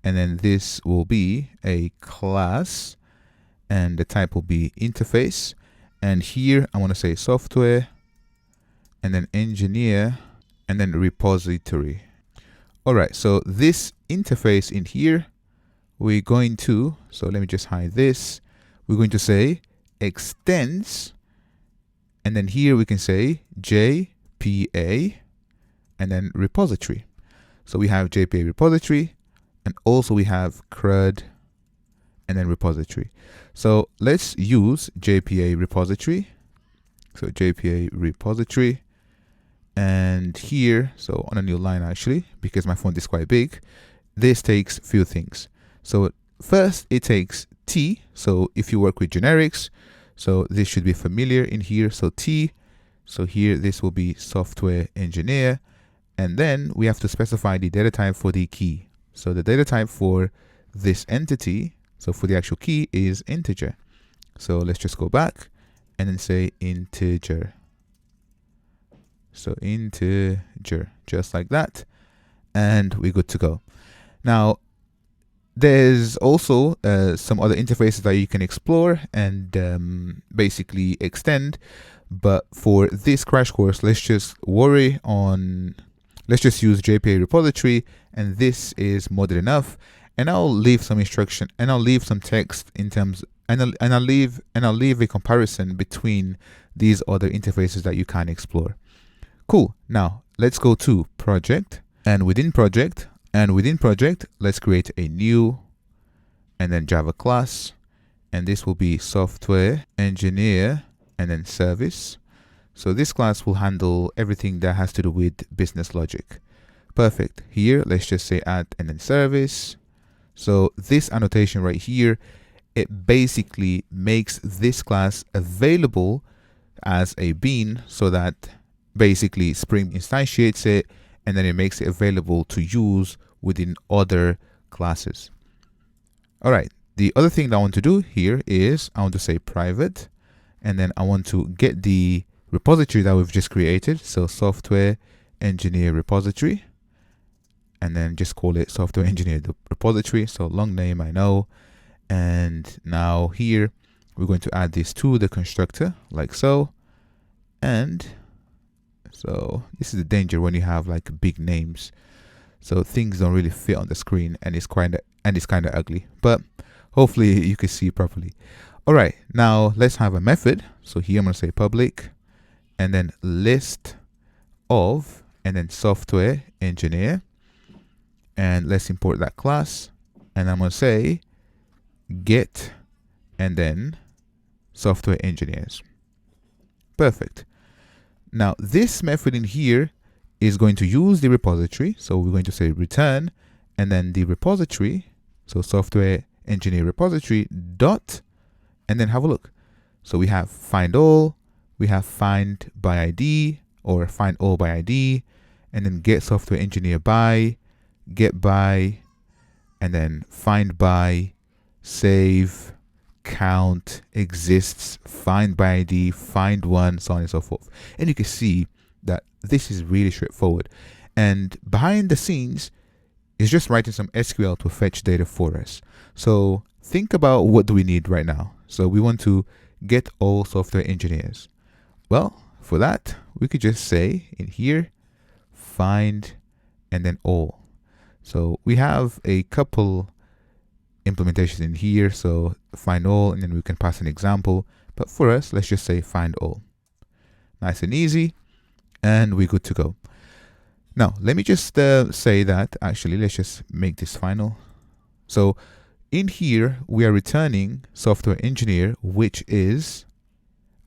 and then this will be a class, and the type will be interface. And here I want to say software, and then engineer, and then repository. All right, so this interface in here, we're going to, so let me just hide this. We're going to say extends, and then here we can say JPA, and then repository. So we have JPA repository, and also we have CRUD, and then repository. So let's use JPA repository. So JPA repository, and here, so on a new line actually, because my font is quite big, this takes few things. So first it takes T. So if you work with generics, so this should be familiar in here. So T, so here this will be software engineer, and then we have to specify the data type for the key. So the data type for this entity, so for the actual key, is integer. So let's just go back and then say integer. So integer, just like that, and we're good to go. Now, there's also some other interfaces that you can explore and basically extend. But for this crash course, let's just use JPA repository, and this is more than enough. And I'll leave some instruction, and I'll leave some text in terms, and I'll leave a comparison between these other interfaces that you can explore. Cool. Now let's go to project, and within project, let's create a new, and then Java class, and this will be software engineer, and then service. So this class will handle everything that has to do with business logic. Perfect. Here, let's just say add and then service. So this annotation right here, it basically makes this class available as a bean, so that basically Spring instantiates it, and then it makes it available to use within other classes. All right, the other thing that I want to do here is I want to say private, and then I want to get the repository that we've just created. So software engineer repository, and then just call it software engineer repository. So long name, I know. And now here, we're going to add this to the constructor like so. And so this is the danger when you have like big names. So things don't really fit on the screen, and it's kind of ugly, but hopefully you can see properly. All right, now let's have a method. So here I'm going to say public, and then list of, and then software engineer, and let's import that class. And I'm going to say get, and then software engineers. Perfect. Now this method in here is going to use the repository. So we're going to say return, and then the repository, so software engineer repository dot, and then have a look. So we have find all, we have find by ID, or find all by ID, and then get software engineer by, get by, and then find by, save, count, exists, find by ID, find one, so on and so forth. And you can see that this is really straightforward. And behind the scenes is just writing some SQL to fetch data for us. So think about, what do we need right now? So we want to get all software engineers. Well, for that, we could just say in here, find, and then all. So we have a couple implementations in here. So find all, and then we can pass an example. But for us, let's just say find all. Nice and easy, and we're good to go. Now, let me just say that, actually, let's just make this final. So in here, we are returning software engineer, which is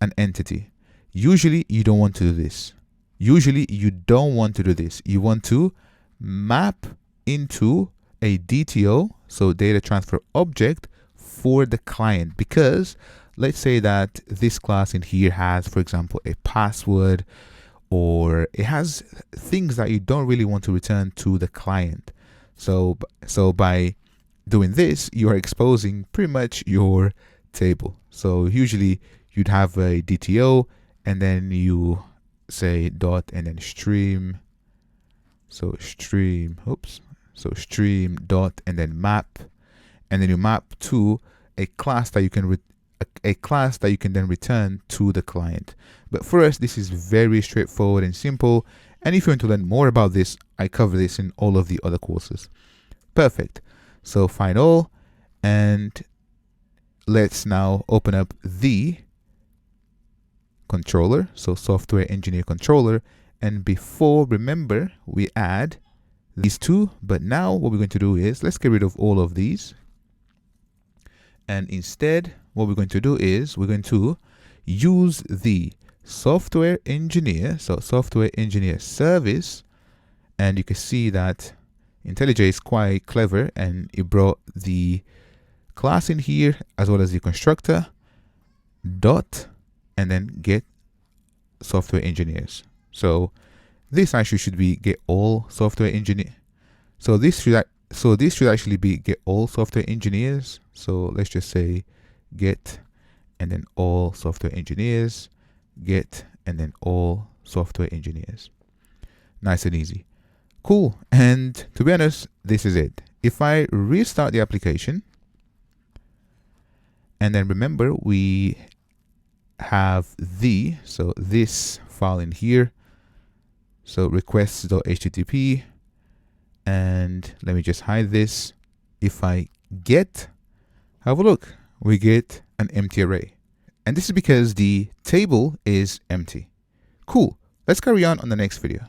an entity. Usually, you don't want to do this. You want to map into a DTO, so data transfer object, for the client, because let's say that this class in here has, for example, a password, or it has things that you don't really want to return to the client. So by doing this, you are exposing pretty much your table. So usually you'd have a DTO, and then you say dot and then stream. So stream, oops. So stream dot and then map, and then you map to a class that you can a class that you can then return to the client. But for us, this is very straightforward and simple. And if you want to learn more about this, I cover this in all of the other courses. Perfect. So find all, and let's now open up the controller. So software engineer controller. And before, remember, we add these two, but now what we're going to do is let's get rid of all of these. And instead, what we're going to do is we're going to use the software engineer, so software engineer service. And you can see that IntelliJ is quite clever, and it brought the class in here as well as the constructor dot and then get software engineers. So this actually should be get all software engineer. So this should actually be get all software engineers. So let's just say get and then all software engineers, get and then all software engineers. Nice and easy. Cool. And to be honest, this is it. If I restart the application, and then remember we have so this file in here, so requests.http, and let me just hide this. If I get, have a look, we get an empty array. And this is because the table is empty. Cool. Let's carry on the next video.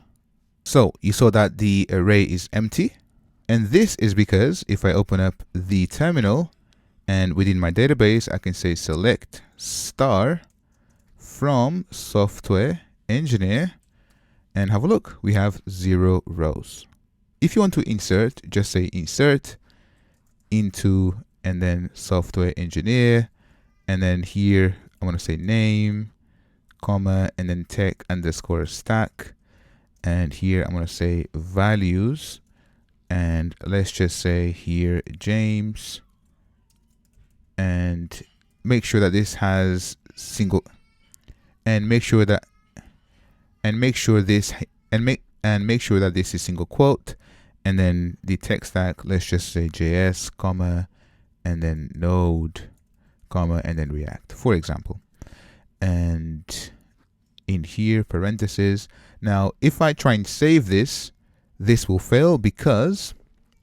So you saw that the array is empty. And this is because if I open up the terminal and within my database, I can say select star from software engineer, and have a look, we have 0 rows. If you want to insert, just say insert into and then software engineer, and then here I want to say name, comma, and then tech underscore stack, and here I'm going to say values, and let's just say here James, and make sure that this has single, and make sure that this is single quote, and then the tech stack, let's just say JS, comma, and then Node, comma, and then React, for example. And in here, parentheses. Now, if I try and save this, this will fail because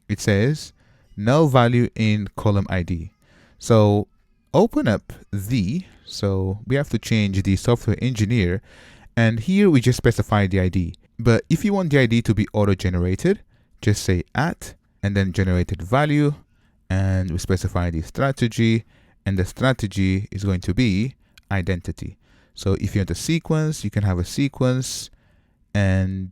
it says null value in column ID. So open up so we have to change the software engineer, and here we just specify the ID. But if you want the ID to be auto-generated, just say at and then generated value, and we specify the strategy, and the strategy is going to be identity. So if you want a sequence, you can have a sequence, and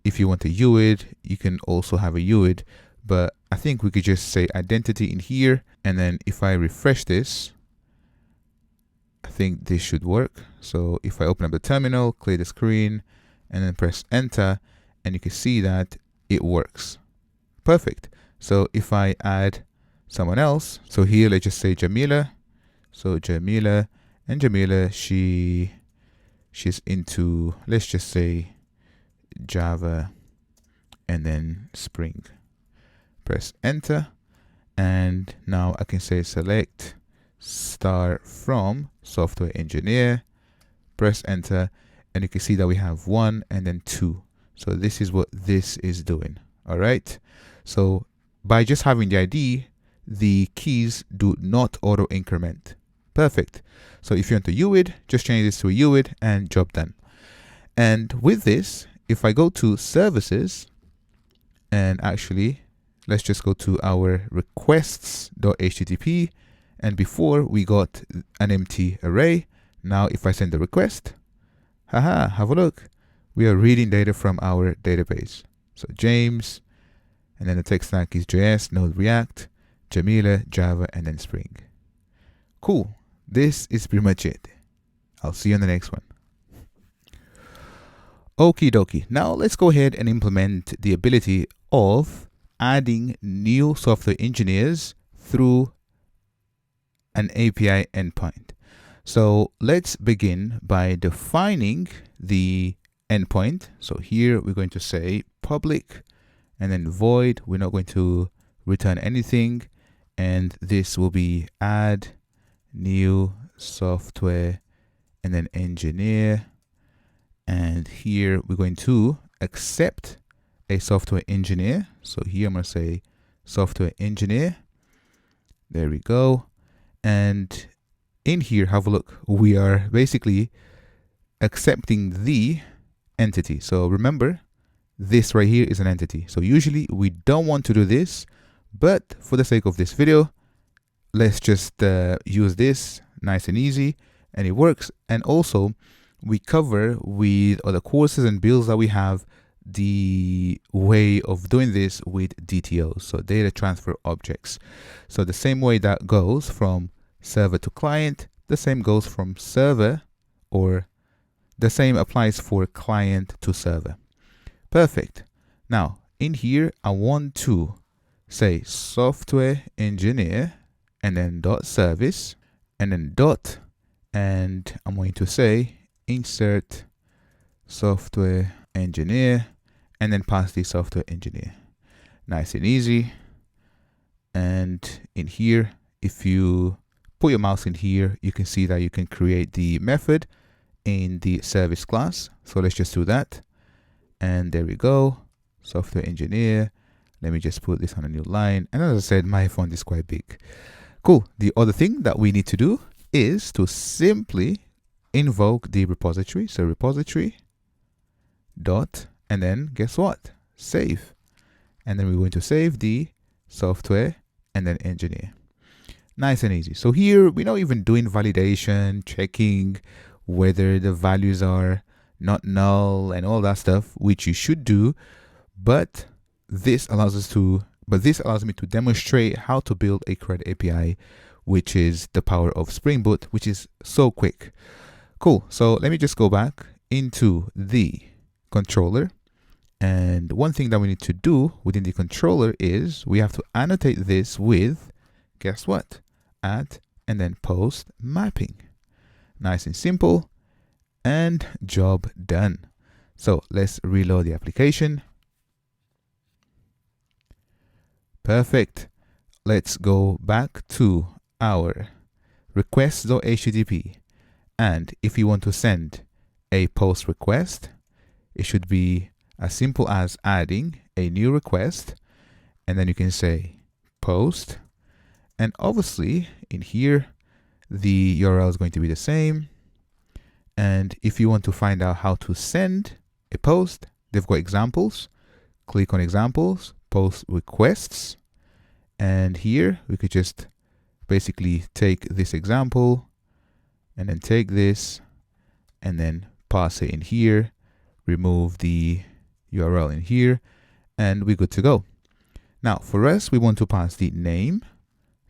if you want a UID, you can also have a UID, but I think we could just say identity in here, and then if I refresh this, I think this should work. So if I open up the terminal, clear the screen, and then press enter, and you can see that it works. Perfect. So if I add someone else, so here let's just say Jamila. So Jamila, and Jamila, she's into, let's just say Java and then Spring. Press enter, and now I can say select star from software engineer, press enter, and you can see that we have 1 and then 2. So this is what this is doing. All right. So by just having the ID, the keys do not auto increment. Perfect. So if you want a UID, just change this to a UID and job done. And with this, if I go to services, and actually let's just go to our requests.http, and before we got an empty array. Now if I send the request, haha, have a look, we are reading data from our database. So James, and then the tech stack is JS, Node, React, Jamila, Java, and then Spring. Cool. This is pretty much it. I'll see you on the next one. Okie dokie. Now let's go ahead and implement the ability of adding new software engineers through an API endpoint. So let's begin by defining the endpoint. So here we're going to say public and then void. We're not going to return anything. And this will be add new software and then engineer. And here we're going to accept a software engineer. So here I'm going to say software engineer. There we go. And in here, have a look. We are basically accepting the entity. So remember, this right here is an entity. So usually we don't want to do this, but for the sake of this video, let's just use this nice and easy, and it works. And also we cover with other courses and builds that we have the way of doing this with DTOs, so data transfer objects. So the same way that goes from server to client, the same goes from server, or the same applies for client to server. Perfect. Now in here, I want to say software engineer and then dot service and then dot, and I'm going to say insert software engineer and then pass the software engineer. Nice and easy. And in here, if you put your mouse in here, you can see that you can create the method in the service class. So let's just do that. And there we go, software engineer. Let me just put this on a new line. And as I said, my font is quite big. Cool. The other thing that we need to do is to simply invoke the repository. So repository dot, and then guess what? Save. And then we're going to save the software and then engineer. Nice and easy. So here we're not even doing validation, checking whether the values are not null and all that stuff, which you should do. But this allows me to demonstrate how to build a CRUD API, which is the power of Spring Boot, which is so quick. Cool. So let me just go back into the controller. And one thing that we need to do within the controller is we have to annotate this with, guess what? Add and then post mapping. Nice and simple, and job done. So let's reload the application. Perfect. Let's go back to our request.http. And if you want to send a post request, it should be as simple as adding a new request, and then you can say post. And obviously in here, the URL is going to be the same. And if you want to find out how to send a post, they've got examples. Click on examples, post requests. And here we could just basically take this example and then take this and then pass it in here, remove the URL in here, and we're good to go. Now for us, we want to pass the name.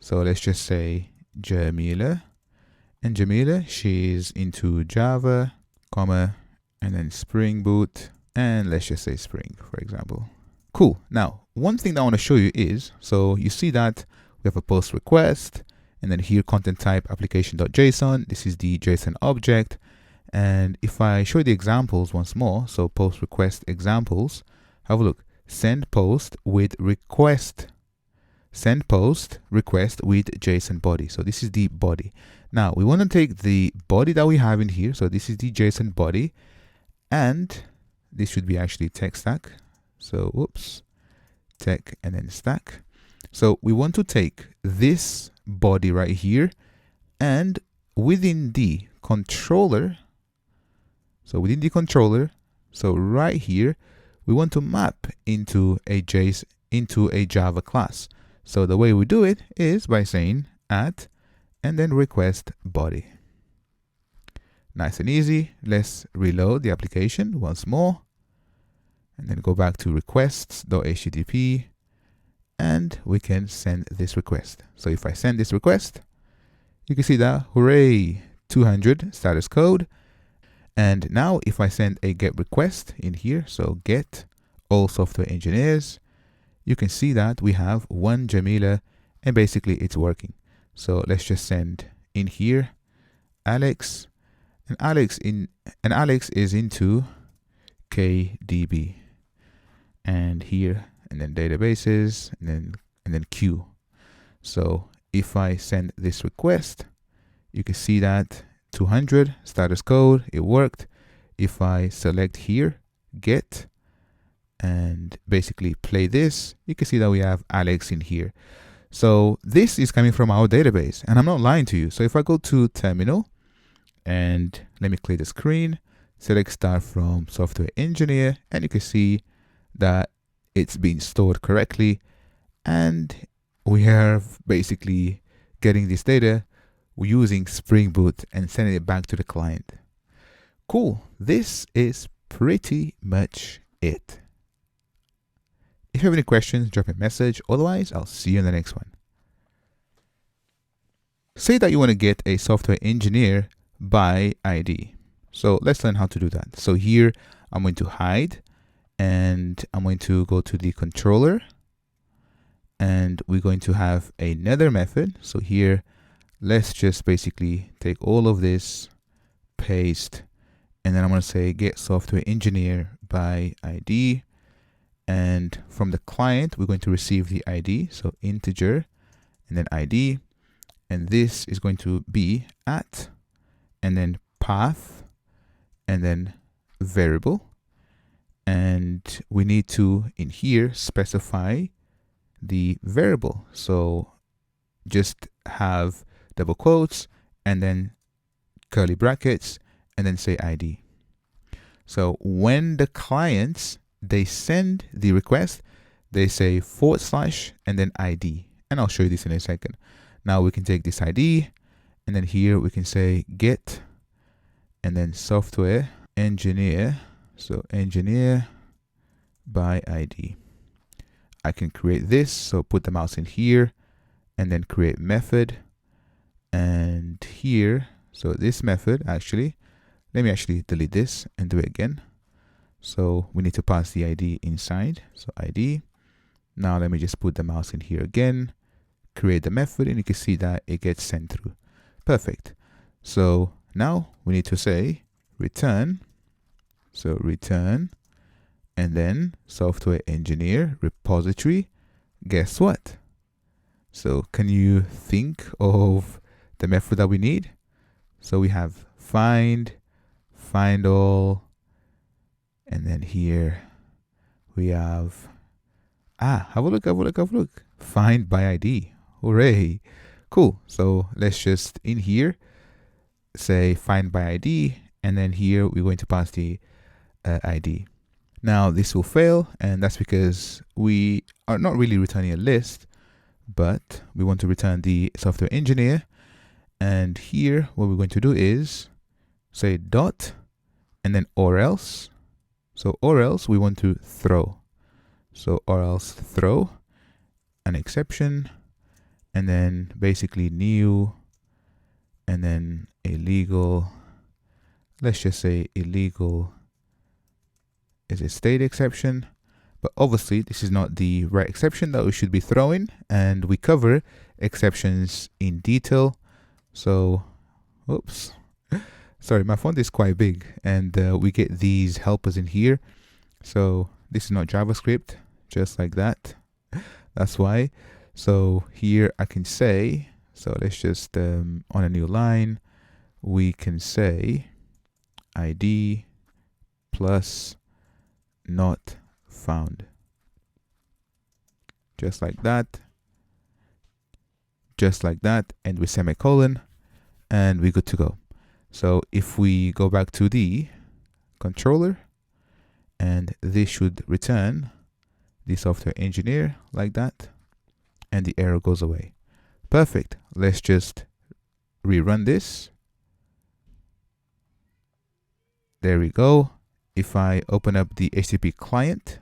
So let's just say Jamila. And Jamila, she's into Java, comma, and then Spring Boot. And let's just say Spring, for example. Cool. Now, one thing that I want to show you is, so you see that we have a post request, and then here content type application.json. This is the JSON object. And if I show you the examples once more, so post request examples, have a look. Send post with request. Send post request with JSON body. So this is the body. Now we want to take the body that we have in here. So this is the JSON body, and this should be actually tech stack. So whoops, tech and then stack. So we want to take this body right here, and within the controller, so right here, we want to map into a Java class. So the way we do it is by saying add and then request body. Nice and easy. Let's reload the application once more and then go back to requests.http, and we can send this request. So if I send this request, you can see that, hooray, 200 status code. And now if I send a get request in here, so get all software engineers, you can see that we have one Jamila, and basically it's working. So let's just send in here Alex, and Alex is into KDB, and here, and then databases, and then Q. So if I send this request, you can see that 200 status code, it worked. If I select here, get, and basically play this, you can see that we have Alex in here. So this is coming from our database, and I'm not lying to you. So if I go to terminal, and let me clear the screen, select start from software engineer, and you can see that it's been stored correctly, and we are basically getting this data using Spring Boot and sending it back to the client. Cool. This is pretty much it. If you have any questions, drop a message. Otherwise, I'll see you in the next one. Say that you want to get a software engineer by ID. So let's learn how to do that. So here I'm going to hide, and I'm going to go to the controller, and we're going to have another method. So here, let's just basically take all of this, paste, and then I'm going to say get software engineer by ID. And from the client, we're going to receive the ID. So integer and then ID. And this is going to be at, and then path, and then variable. And we need to, in here, specify the variable. So just have double quotes and then curly brackets and then say ID. So when the clients, they send the request, they say / and then ID. And I'll show you this in a second. Now we can take this ID, and then here we can say get, and then software engineer. So engineer by ID. I can create this, so put the mouse in here, and then create method. And here, so this method actually, let me actually delete this and do it again. So we need to pass the ID inside. So ID. Now let me just put the mouse in here again, create the method, and you can see that it gets sent through. Perfect. So now we need to say return. So return, and then software engineer repository. Guess what? So can you think of the method that we need? So we have find all, and then here we have, have a look, find by ID. Hooray. Cool. So let's just in here say find by ID, and then here we're going to pass the ID. Now this will fail, and that's because we are not really returning a list, but we want to return the software engineer. And here what we're going to do is say dot, and then or else. So or else we want to throw. So or else throw an exception, and then basically new, and then illegal. Let's just say illegal is a state exception, but obviously this is not the right exception that we should be throwing, and we cover exceptions in detail. So, oops, sorry, my font is quite big, and we get these helpers in here. So this is not JavaScript, just like that. That's why. So here I can say, so let's just on a new line, we can say ID plus not found, just like that, and with semicolon, and we're good to go. So if we go back to the controller, and this should return the software engineer like that, and the error goes away. Perfect. Let's just rerun this. There we go. If I open up the HTTP client,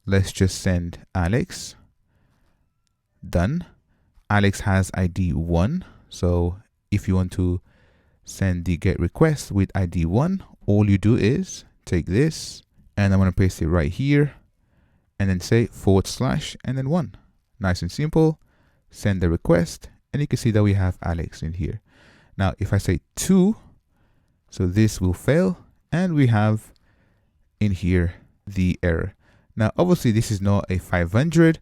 let's just send Alex. Done. Alex has ID 1. So if you want to send the GET request with ID 1, all you do is take this, and I'm going to paste it right here, and then say / and then 1. Nice and simple. Send the request, and you can see that we have Alex in here. Now, if I say 2, so this will fail, and we have in here the error. Now, obviously, this is not a 500,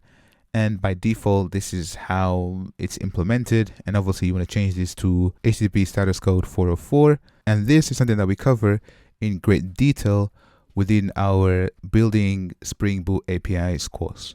and by default, this is how it's implemented. And obviously, you want to change this to HTTP status code 404. And this is something that we cover in great detail within our Building Spring Boot APIs course.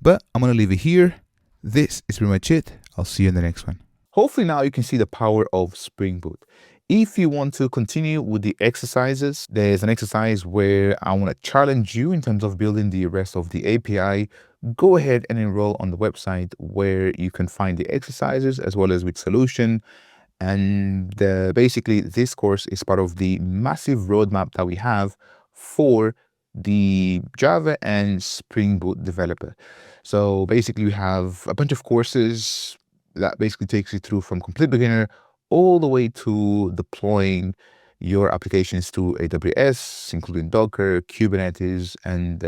But I'm going to leave it here. This is pretty much it. I'll see you in the next one. Hopefully now you can see the power of Spring Boot. If you want to continue with the exercises, there's an exercise where I want to challenge you in terms of building the rest of the API. Go ahead and enroll on the website where you can find the exercises as well as with solution. And basically, this course is part of the massive roadmap that we have for the Java and Spring Boot developer. So basically, we have a bunch of courses that basically takes you through from complete beginner all the way to deploying your applications to AWS, including Docker, Kubernetes, and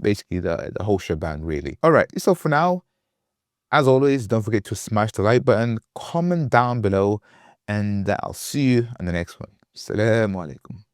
basically the whole shebang, really. All right, so for now, as always, don't forget to smash the like button, comment down below, and I'll see you in the next one. Assalamu alaikum.